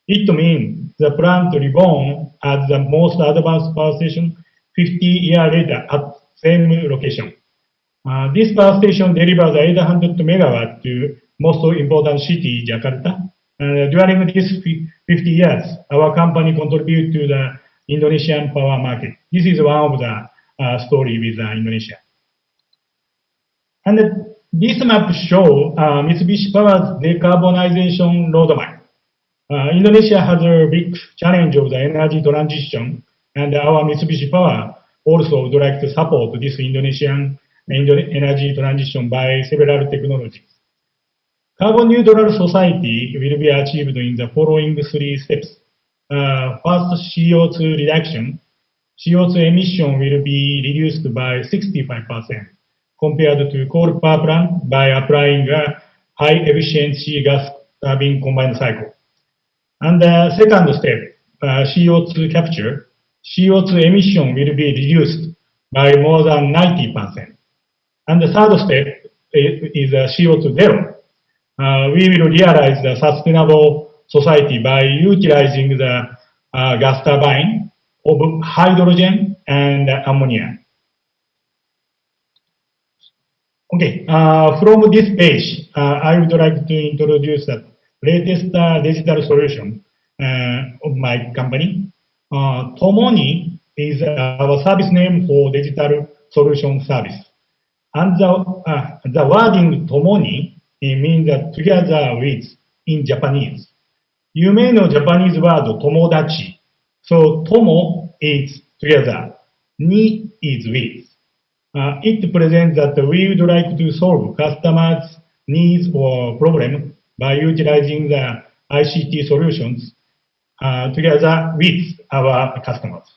It means the plant reborn as the most advanced power station 50 years later at same location. This power station delivers 800 megawatts to most important city, Jakarta. During these 50 years, our company contributed to the Indonesian power market. This is one of the story with Indonesia. And this map shows Mitsubishi Power's decarbonization roadmap. Indonesia has a big challenge of the energy transition, and our Mitsubishi Power also would like to support this Indonesian energy transition by several technologies. Carbon neutral society will be achieved in the following 3 steps. First, CO2 reduction. CO2 emission will be reduced by 65% compared to coal power plant by applying a high efficiency gas turbine combined cycle. And the second step, CO2 capture. CO2 emission will be reduced by more than 90%. And the third step is CO2 zero. We will realize the sustainable society by utilizing the gas turbine of hydrogen and ammonia. Okay, from this page, I would like to introduce the latest digital solution of my company. Tomoni is our service name for digital solution service. And the wording Tomoni means that together with in Japanese. You may know Japanese word tomodachi. So tomo is together, ni is with. It presents that we would like to solve customers' needs or problem by utilizing the ICT solutions together with our customers.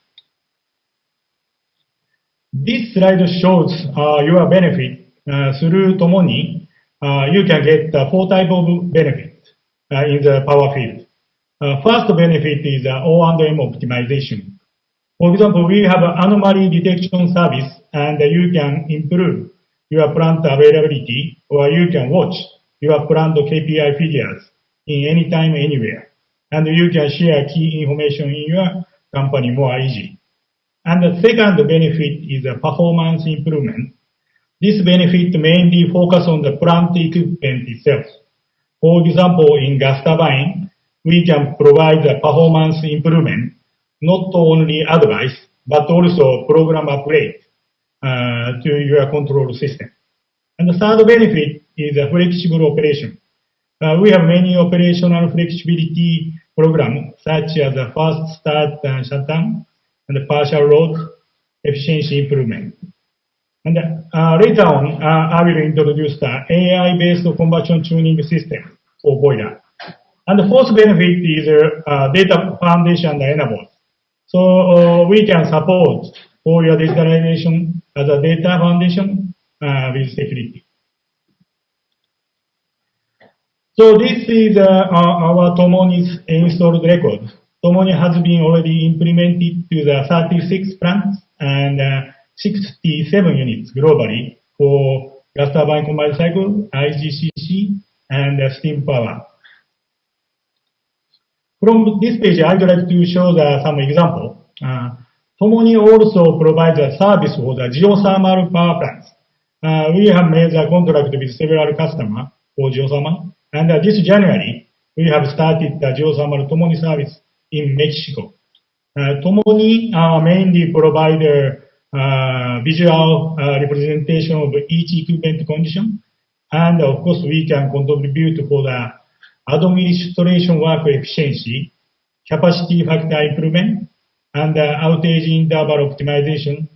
This slide shows your benefit through Tomoni. You can get 4 types of benefit in the power field. First benefit is O&M optimization. For example, we have an anomaly detection service, and you can improve your plant availability, or you can watch your plant KPI figures in any time, anywhere. And you can share key information in your company more easy. And the second benefit is a performance improvement. This benefit mainly focuses on the plant equipment itself. For example, in gas turbine, we can provide the performance improvement, not only advice, but also program upgrade to your control system. And the third benefit is a flexible operation. We have many operational flexibility programs, such as the fast start and shutdown, and the partial load efficiency improvement. And later on, I will introduce the AI-based combustion tuning system for boiler. And the fourth benefit is data foundation and enable. So we can support all your digitalization as a data foundation with security. So this is our Tomoni's installed record. Tomoni has been already implemented to the 36 plants and 67 units globally for gas turbine combined cycle, IGCC, and steam power. From this page, I'd like to show some example. Tomoni also provides a service for the geothermal power plants. We have made a contract with several customers for geothermal, and this January, we have started the geothermal Tomoni service in Mexico. Tomoni mainly provide visual representation of each equipment condition, and of course, we can contribute for the administration work efficiency, capacity factor improvement, and outage interval optimization,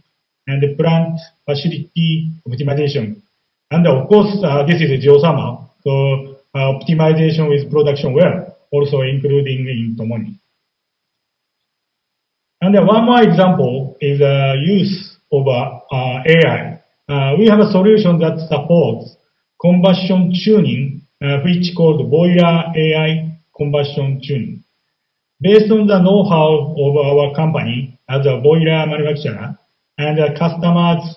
and plant facility optimization. And of course, this is geothermal, so optimization with production well, also including in Tomoni. And one more example is use of AI. We have a solution that supports combustion tuning, which called boiler AI combustion tuning. Based on the know-how of our company as a boiler manufacturer and customers'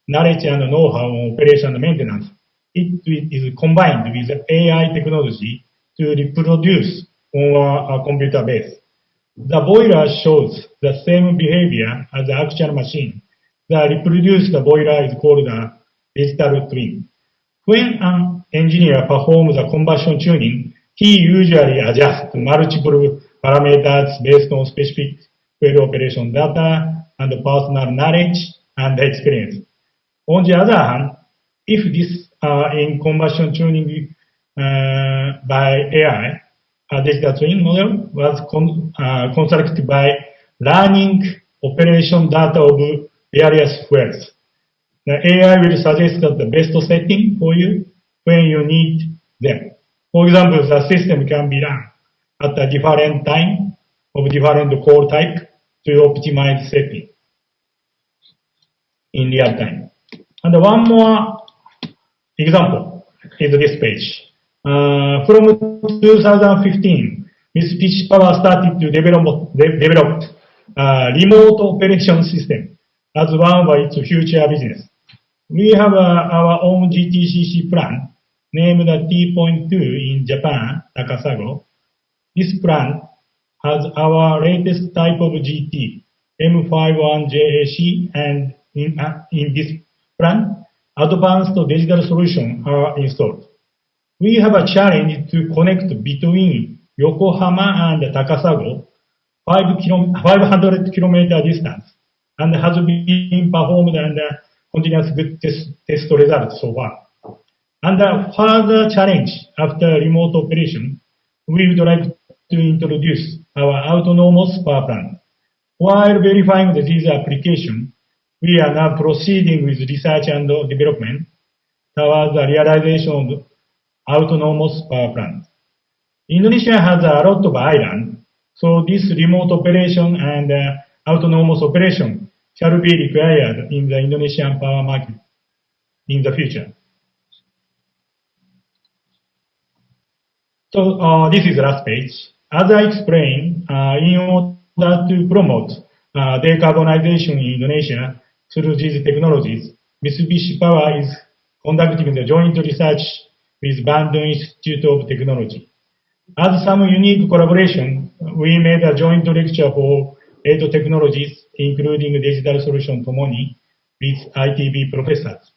knowledge and know-how on operation and maintenance, it is combined with AI technology to reproduce on a computer base. The boiler shows the same behavior as the actual machine. The reproduced boiler is called a digital twin. When an engineer performs a combustion tuning, he usually adjusts multiple parameters based on specific fuel operation data and personal knowledge and experience. On the other hand, if this in combustion tuning by AI, a digital twin model was constructed by learning operation data of various fuels. The AI will suggest the best setting for you when you need them. For example, the system can be run at a different time of different core type to optimize setting in real time. And one more example is this page. From 2015, Mitsubishi Power started to develop remote operation system as one of its future business. We have our own GTCC plant named T.2 in Japan, Takasago. This plant has our latest type of GT, M51JAC, and in this plant, advanced digital solutions are installed. We have a challenge to connect between Yokohama and Takasago, 500 kilometer distance, and has been performed and continuous good test results so far. And a further challenge after remote operation, we would like to introduce our autonomous power plant. While verifying these applications, we are now proceeding with research and development towards the realization of autonomous power plant. Indonesia has a lot of islands, so this remote operation and autonomous operation shall be required in the Indonesian power market in the future. So this is the last page. As I explained, in order to promote decarbonization in Indonesia through these technologies, Mitsubishi Power is conducting the joint research with Bandung Institute of Technology. As some unique collaboration, we made a joint lecture for 8 technologies, including digital solution Tomoni, with ITB professors.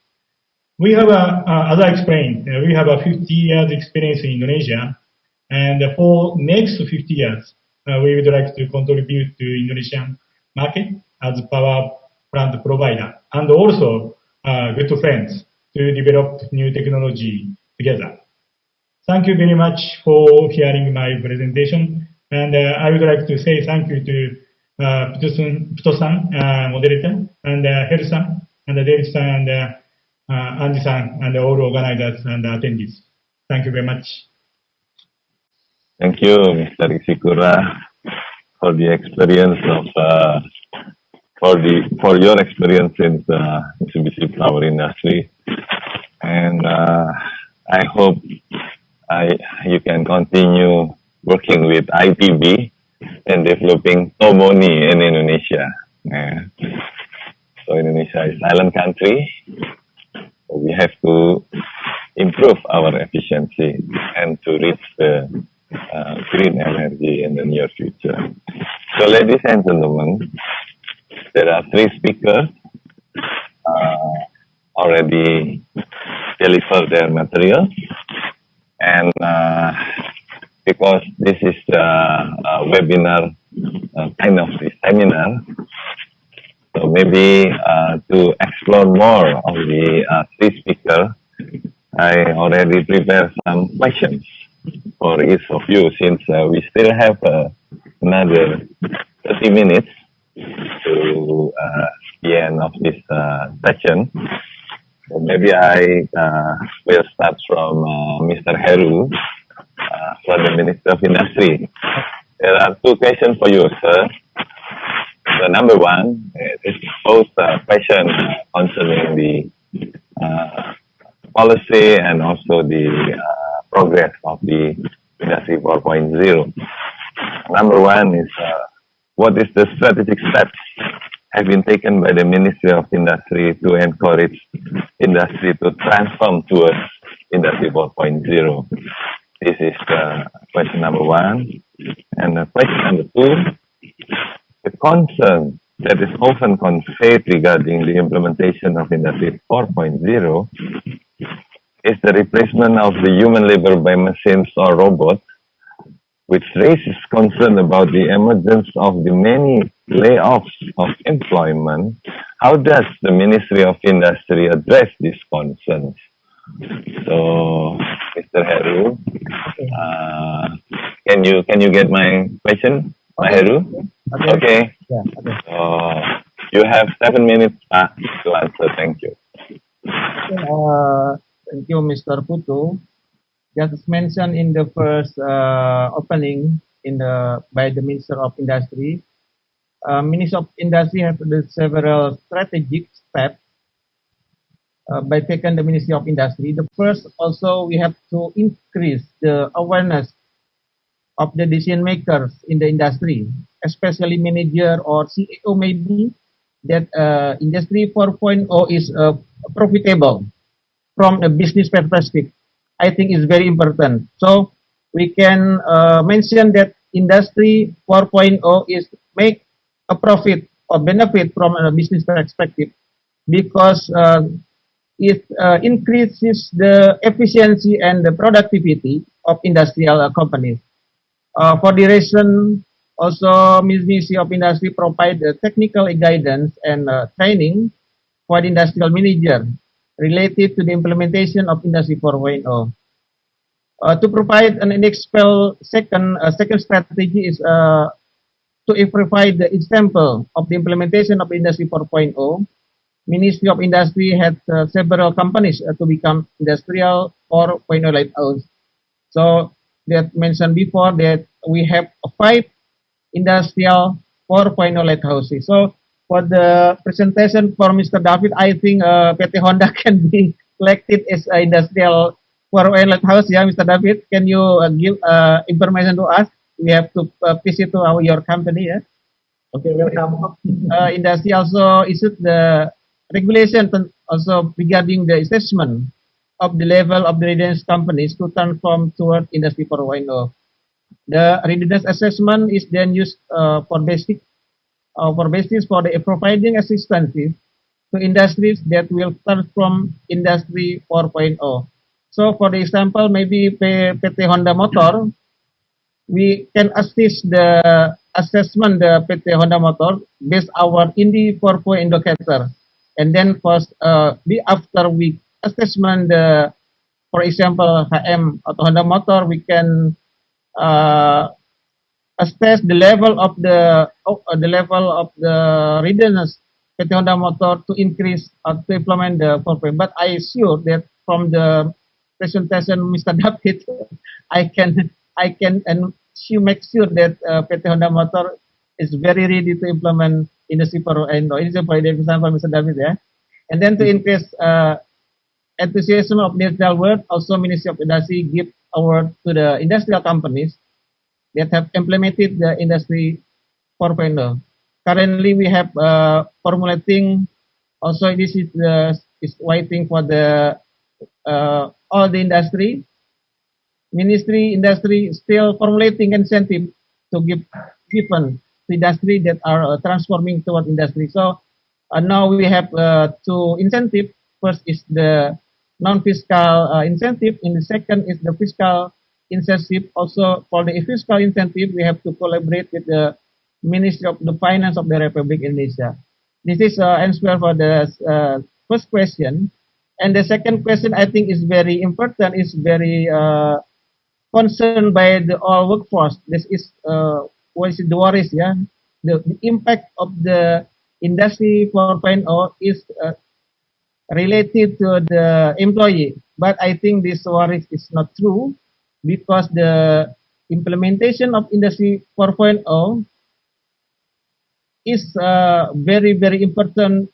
We have, as I explained, we have a 50 years experience in Indonesia, and for next 50 years, we would like to contribute to Indonesian market as power plant provider, and also good friends to develop new technology together. Thank you very much for hearing my presentation, and I would like to say thank you to Putu-san, moderator, and Hel-san, and David-san, and Andy-san, and all organizers and attendees. Thank you very much. Thank you, Mr. Ishikura, for the experience of for your experience in the Mitsubishi power industry, and I hope you can continue working with ITB and developing Tomoni in Indonesia. So Indonesia is island country. So we have to improve our efficiency and to reach the green energy in the near future. So ladies and gentlemen, there are 3 speakers already delivered their material, and because this is a webinar kind of the seminar, so maybe to explore more of the 3 speakers, I already prepared some questions for each of you, since we still have another 30 minutes to the end of this session. So maybe I will start from Mr. Heru, from the Minister of Industry. There are 2 questions for you, sir. The number 1 is both question concerning the policy and also the progress of the Industry 4.0. Number 1 is what is the strategic steps have been taken by the Ministry of Industry to encourage industry to transform towards Industry 4.0? This is question number 1. And question number 2, the concern that is often conveyed regarding the implementation of Industry 4.0 is the replacement of the human labor by machines or robots, which raises concern about the emergence of the many layoffs of employment. How does the Ministry of Industry address these concerns? So, Mr. Heru, can you get my question, Heru? Okay. Yeah, okay. So, you have 7 minutes to answer. Thank you. Thank you, Mr. Putu. Just as mentioned in the first opening by the Minister of Industry, Minister of Industry has several strategic steps by taking the Ministry of Industry. The first, also, we have to increase the awareness of the decision makers in the industry, especially manager or CEO maybe, that Industry 4.0 is profitable from a business perspective. I think is very important. So we can mention that Industry 4.0 is make a profit or benefit from a business perspective, because it increases the efficiency and the productivity of industrial companies. For the reason, also Ministry of Industry provide technical guidance and training for the industrial manager related to the implementation of Industry 4.0. To provide an second strategy is to provide the example of the implementation of Industry 4.0. Ministry of Industry had several companies to become Industrial 4.0 lighthouse. So that mentioned before that we have 5 Industrial 4.0 lighthouses. So for the presentation for Mr. David, I think PT Honda can be selected as Industrial 4.0 lighthouse. Yeah, Mr. David, can you give information to us? We have to visit to your company. Yeah. Okay, welcome. Industry also issued the regulation also regarding the assessment of the level of the readiness companies to transform toward Industry 4.0. The readiness assessment is then used for basis for the providing assistance to industries that will transform Industry 4.0. So for the example, maybe PT Honda Motor, we can assist the assessment the PT Honda Motor based our Industry 4.0 indicator, and then first after we assessment the, for example, HM atau Honda Motor, we can assess the level of the readiness PT Honda Motor to increase to implement the 4.0. But I sure that from the presentation Mr. David, I can and she makes sure that PT Honda Motor is very ready to implement Industry 4.0. This is for example, Mr. David, yeah. And then to increase enthusiasm of the industrial world, also Ministry of Industry give to the industrial companies that have implemented the Industry 4.0. Currently, we have formulating. Also, this is waiting for the all the industry. Ministry industry still formulating incentive to given to industry that are transforming toward industry. So now we have two incentive. First is the non-fiscal incentive, and the second is the fiscal incentive. Also for the fiscal incentive, we have to collaborate with the Ministry of the Finance of the Republic Indonesia. This is answer for the first question. And the second question I think is very important, is very concerned by the all workforce. This is what is the worries, yeah? The impact of the Industry 4.0 is related to the employee. But I think this worries is not true, because the implementation of Industry 4.0 is very, very important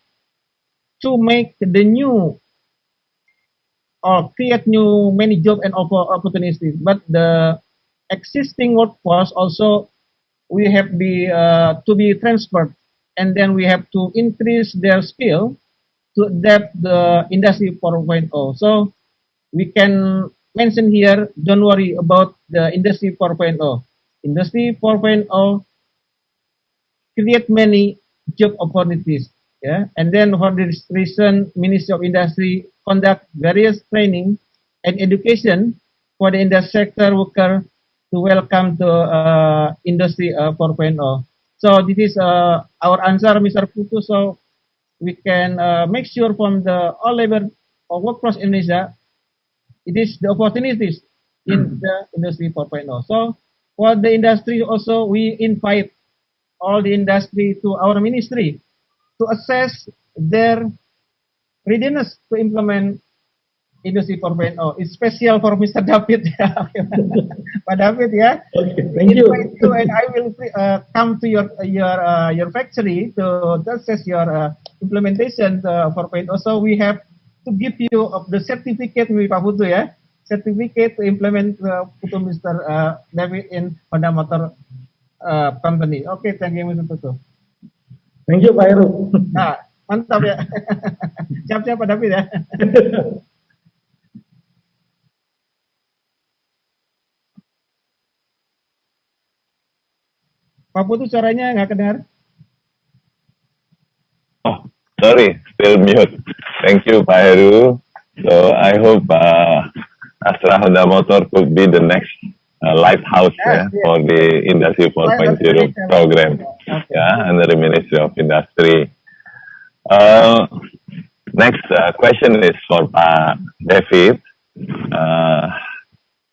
to make the new or create new many job and opportunities. But the existing workforce also we have to be transferred, and then we have to increase their skill to adapt the Industry 4.0. So we can mention here, don't worry about the Industry 4.0. Industry 4.0 create many job opportunities. Yeah, and then for this reason, Ministry of Industry conduct various training and education for the industry sector worker to welcome to Industry 4.0. So this is our answer, Mr. Putu. So we can make sure from the all labor or workforce in Indonesia, it is the opportunities in the Industry 4.0. So for the industry also, we invite all the industry to our ministry to assess their readiness to implement Industry 4.0. It's special for Mr. David. Pak David, yeah. Okay, thank you. And I will come to your factory to assess your implementation 4.0. So we have to give you the certificate, Pak Putu, yeah, certificate to implement Putu Mr. David in Honda Motor company. Okay, thank you, Mr. Putu. Thank you, Pak Heru. Nah, mantap ya. Siap-siap Pak David ya. Pak Putu suaranya nggak kedengar. Oh, sorry, still mute. Thank you, Pak Heru. So I hope Astra Honda Motor could be the next lighthouse for the Industry 4.0 program, under the Ministry of Industry. Next question is for Pak David.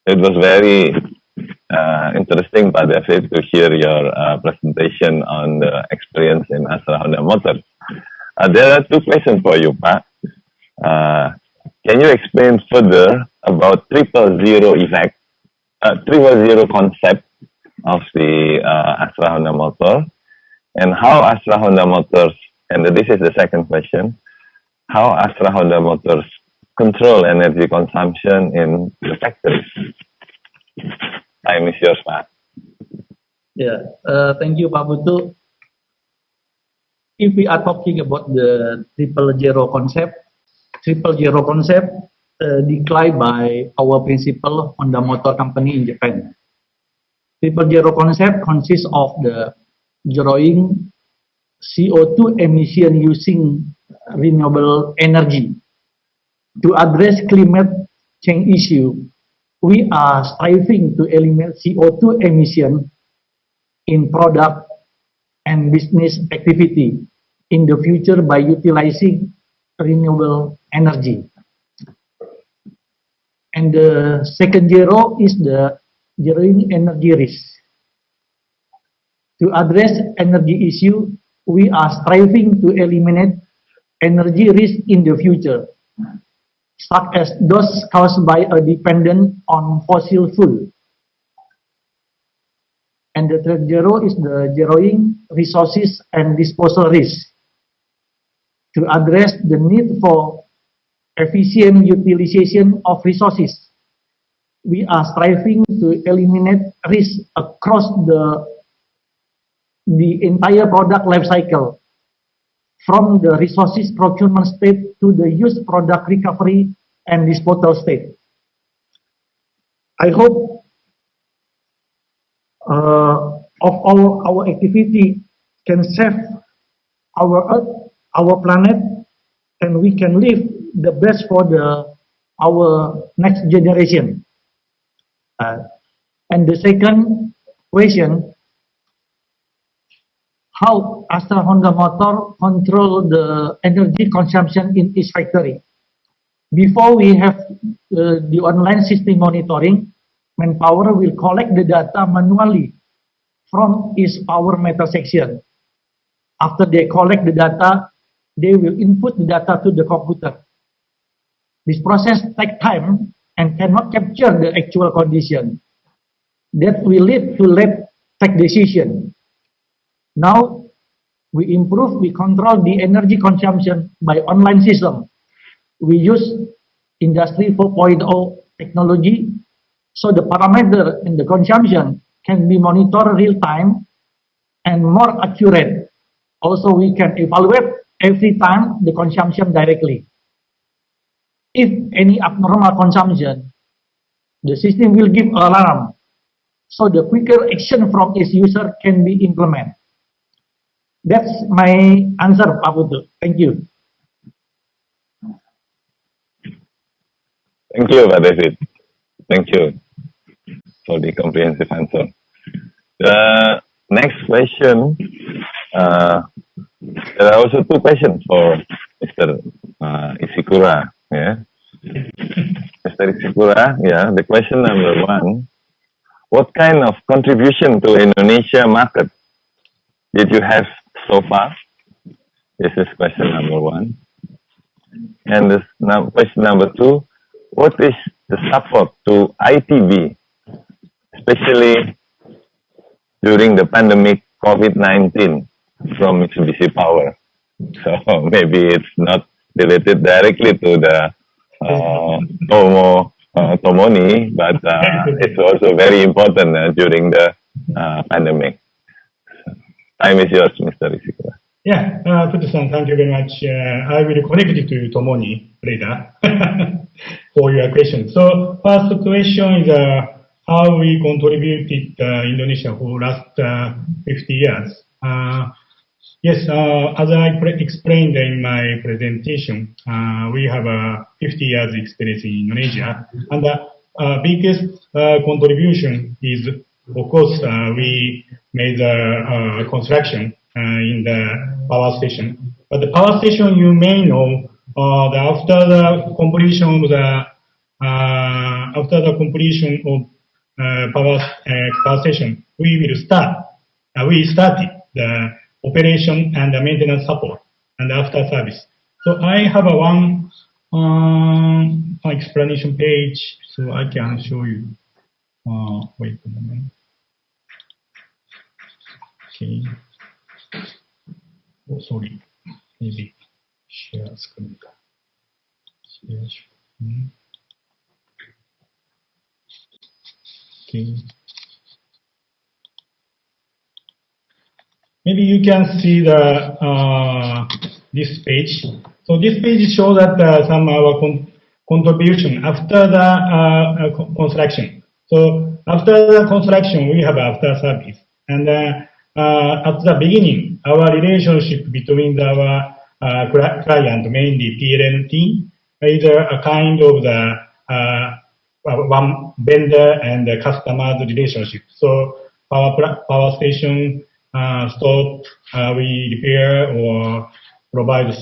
It was very interesting, Pak David, to hear your presentation on the experience in Astra Honda Motor. There are two questions for you, Pak. Can you explain further about 000 effect, 000 concept of the Astra Honda Motor, and how Astra Honda Motors, and this is the second question, how Astra Honda Motors control energy consumption in the factories? Time is yours, Pak. Yeah, thank you, Pak Putu. If we are talking about the 000 concept, 000 concept declined by our principal Honda Motor Company in Japan. 000 concept consists of the zeroing CO2 emission using renewable energy. To address climate change issue, we are striving to eliminate CO2 emission in product and business activity in the future by utilizing renewable energy. And the second zero is the zeroing energy risk. To address energy issue, we are striving to eliminate energy risk in the future, such as those caused by a dependence on fossil fuel. And the third zero is the zeroing resources and disposal risk. To address the need for efficient utilization of resources, we are striving to eliminate risk across the entire product life cycle, from the resources procurement state to the used product recovery and disposal state. I hope of all our activity can save our Earth, our planet, and we can leave the best for our next generation. And the second question, how Astra Honda Motor control the energy consumption in its factory. Before we have the online system monitoring, Manpower will collect the data manually from its power meter section. After they collect the data, they will input the data to the computer. This process takes time and cannot capture the actual condition. That will lead to late take decision. Now, we control the energy consumption by online system. We use Industry 4.0 technology, so the parameter in the consumption can be monitored real time and more accurate. Also, we can evaluate every time the consumption directly. If any abnormal consumption, the system will give alarm, so the quicker action from its user can be implemented. That's my answer, Pak Putu. Thank you. Thank you, Pak David. Thank you for the comprehensive answer. The next question, there are also two questions for Mr. Ishikura. Yeah, Mr. Ishikura. Yeah, the question number one: what kind of contribution to Indonesia market did you have so far? This is question number one. And this question number two: what is the support to ITB, especially during the pandemic COVID-19 from Mitsubishi Power? So maybe it's not related directly to the Tomoni, but it's also very important during the pandemic. Time is yours, Mr. Ishikura. Yeah, Putu-san, thank you very much. I will connect it to Tomoni later for your question. So first question is how we contributed Indonesia for last 50 years. Yes, as I explained in my presentation, we have 50 years experience in Indonesia, and the biggest contribution is, of course, we made the construction in the power station. But the power station, you may know, after the completion of power station, we started the operation and the maintenance support and after service. So I have one explanation page, so I can show you. Wait a moment. Okay. Oh, sorry. Maybe share screen. Share screen. Okay. Maybe you can see the this page. So this page shows that some of our contribution after the construction. So after the construction, we have after service, and at the beginning, our relationship between our client, mainly PLN team, is a kind of the one vendor and the customer relationship. So power station stop, we repair or provide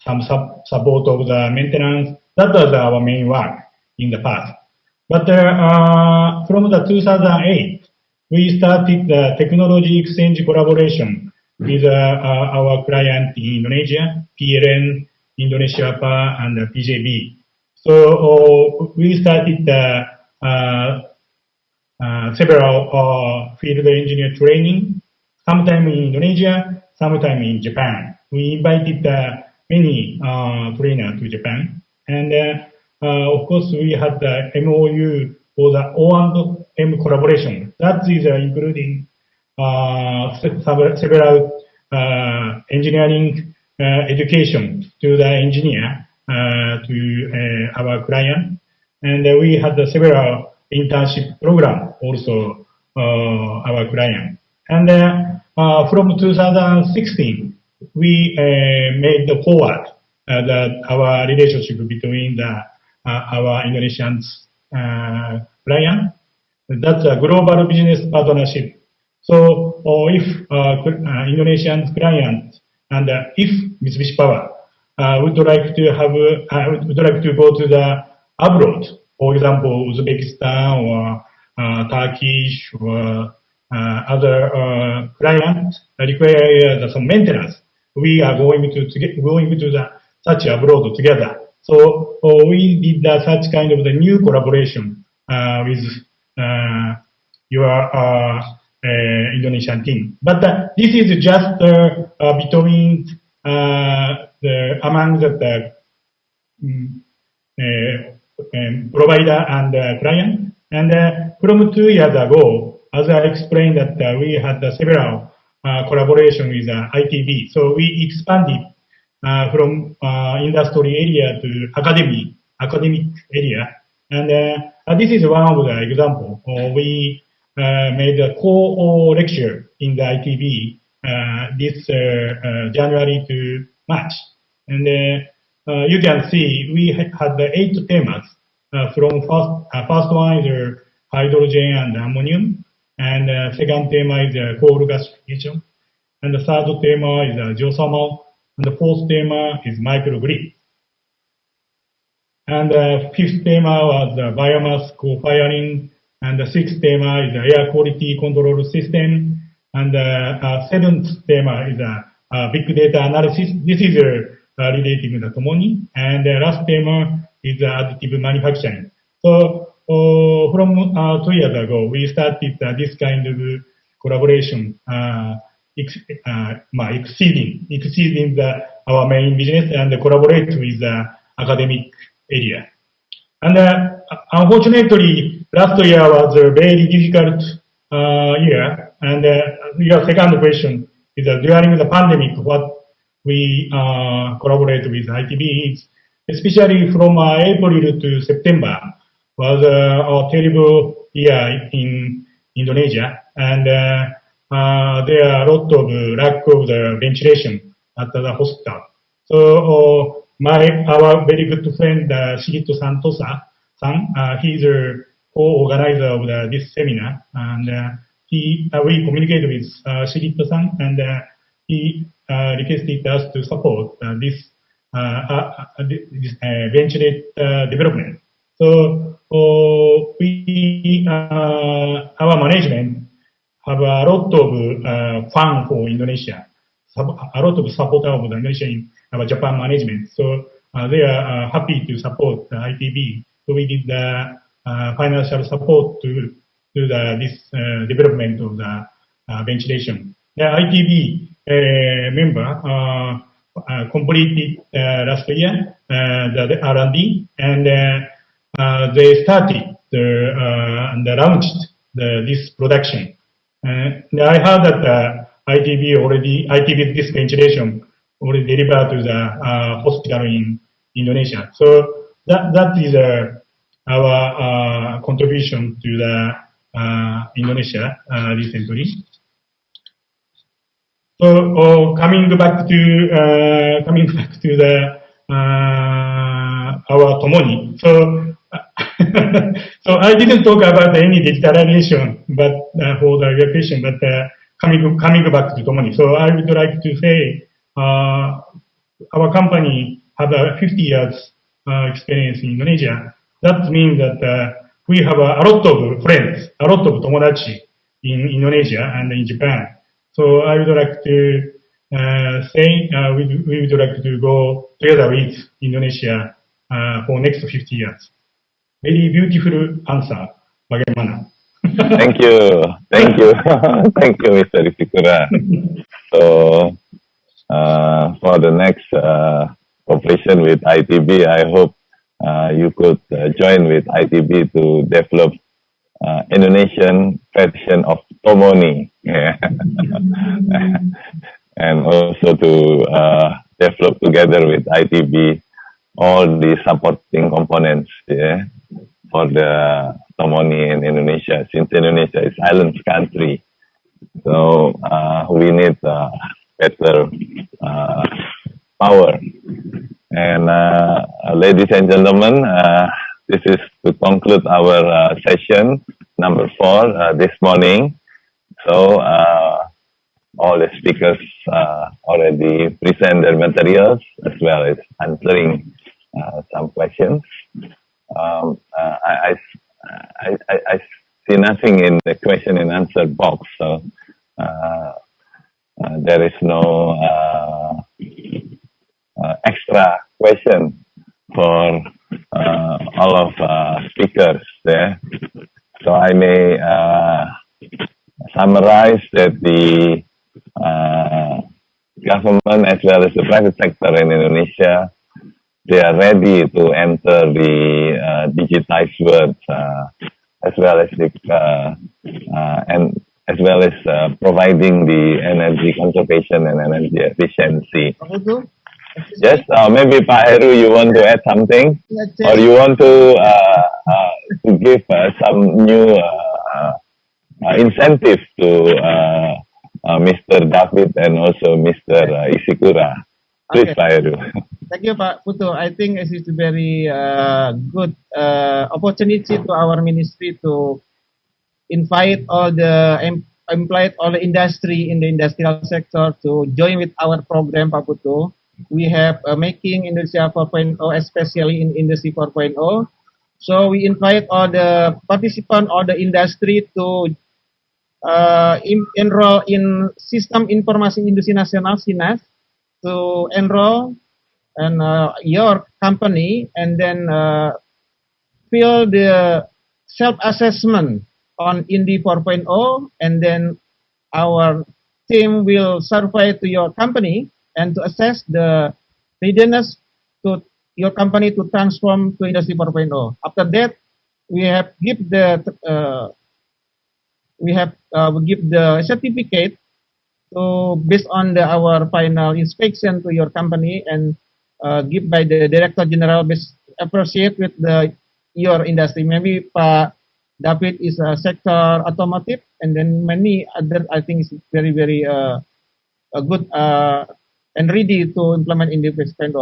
some support of the maintenance. That was our main work in the past. But from the 2008, we started the technology exchange collaboration with our client in Indonesia, PLN, Indonesia Power, and PJB. So we started several field engineer training, sometime in Indonesia, sometime in Japan. We invited many trainers to Japan, and of course we had the MOU for the O&M collaboration. That is including several engineering education to the engineer to our client, and we had several internship program also our client. And from 2016, we made the forward that our relationship between our Indonesian client. That's a global business partnership. So if Indonesian client and if Mitsubishi Power would like to have would like to go to the abroad, for example, Uzbekistan or Turkish or other clients require some maintenance, we are going to such abroad together. So we did such kind of the new collaboration with your Indonesian team. But this is just between among the provider and client. And from 2 years ago, as I explained that we had several collaboration with ITB. So we expanded from industry area to academic area. And this is one of the example. We made a co-lecture in the ITB this January to March. And you can see we had 8 themes. From first one is hydrogen and ammonium, and second theme is coal gasification, and the third theme is geothermal, and the fourth theme is microgrid. And the fifth theme was biomass co-firing, and the sixth theme is air quality control system, and the seventh theme is big data analysis. This is related to the Tomoni, and the last theme is additive manufacturing. So from 2 years ago, we started this kind of collaboration, exceeding our main business and collaborate with the academic area. And unfortunately, last year was a very difficult year. And your second question is during the pandemic, what we collaborate with ITB is, especially from April to September, was a terrible year in Indonesia, and there are a lot of lack of the ventilation at the hospital. So our very good friend Shigito Santosa-san, he's a co-organizer of this seminar, and we communicated with Shigito-san, and he requested us to support this ventilate development. So we, our management have a lot of fund for Indonesia, a lot of supporter of the Indonesian our Japan management. So they are happy to support the ITB. So we did the financial support to this development of the ventilation. The ITB member completed last year the R&D, and they started and launched this production. I heard that ITB this ventilation already delivered to the hospital in Indonesia. So that is our contribution to the Indonesia recently. So coming back to the our Tomoni. So so I didn't talk about any digitalization, but for the question, but coming back to Tomoni. So I would like to say our company have 50 years experience in Indonesia. That means that we have a lot of friends, a lot of tomodachi in Indonesia and in Japan. So I would like to say we would like to go together with Indonesia for next 50 years. Very beautiful answer. Bagaimana? Thank you. Thank you, Mr. Ishikura. So for the next cooperation with ITB, I hope you could join with ITB to develop Indonesian version of Tomoni, yeah. And also to develop together with ITB all the supporting components, yeah, for the Tomoni in Indonesia, since Indonesia is island country. So we need better power. And ladies and gentlemen, this is to conclude our session number 4 this morning. So all the speakers already present their materials as well as answering some questions. I see nothing in the question and answer box, so there is no extra question for all of speakers there. So I may summarize that the government as well as the private sector in Indonesia, they are ready to enter the digitized world, as well as the and as well as providing the energy conservation and energy efficiency. Yes, maybe Pak Heru, you want to add something, or you want to give some new incentive to Mr. David and also Mr. Ishikura. Please, Okay. Pak Heru. Thank you, Pak Putu. I think it is a very good opportunity to our ministry to invite all the employed, all the industry in the industrial sector to join with our program, Pak Putu. We have making Indonesia 4.0, especially in Industry 4.0. So we invite all the participants, all the industry to enroll in Sistem Informasi Industri Nasional (SINAS) to enroll and your company, and then fill the self-assessment on Indy 4.0, and then our team will survey to your company and to assess the readiness to your company to transform to Industry 4.0. After that, we have give the certificate to based on our final inspection to your company, and give by the Director General based appreciate with your industry. Maybe Pak David is a sector automotive, and then many other, I think, is very, very good and ready to implement in the 4.0.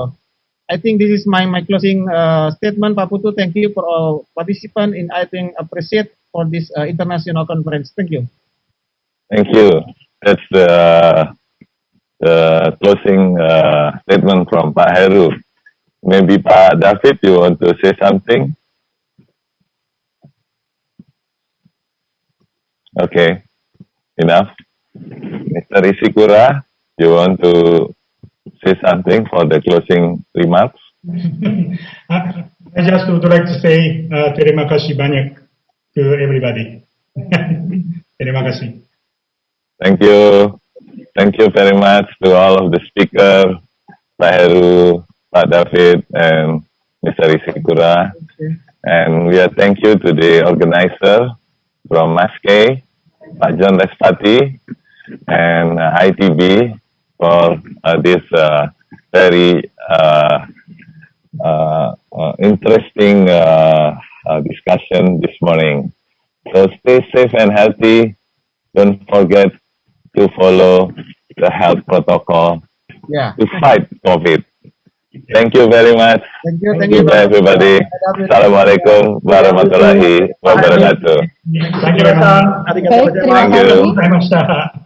I think this is my closing statement, Pak Putu. Thank you for all participants, and I think appreciate for this international conference. Thank you. Thank you. That's the closing statement from Pak Heru. Maybe Pak David, you want to say something? Okay, enough. Mr. Ishikura, you want to say something for the closing remarks? I just would like to say terima kasih banyak to everybody. Terima kasih. Thank you. Thank you very much to all of the speakers, Pak Heru, Pak David, and Mr. Ishikura. And we are thank you to the organizer from Maskeei, Pak John Respati, and ITB for this very interesting discussion this morning. So stay safe and healthy. Don't forget to follow the health protocol to fight COVID. Thank you very much. Thank you. Goodbye, everybody. Assalamualaikum warahmatullahi wabarakatuh. Thank you very much. Baik, terima Thank you. kasih. Terima kasih.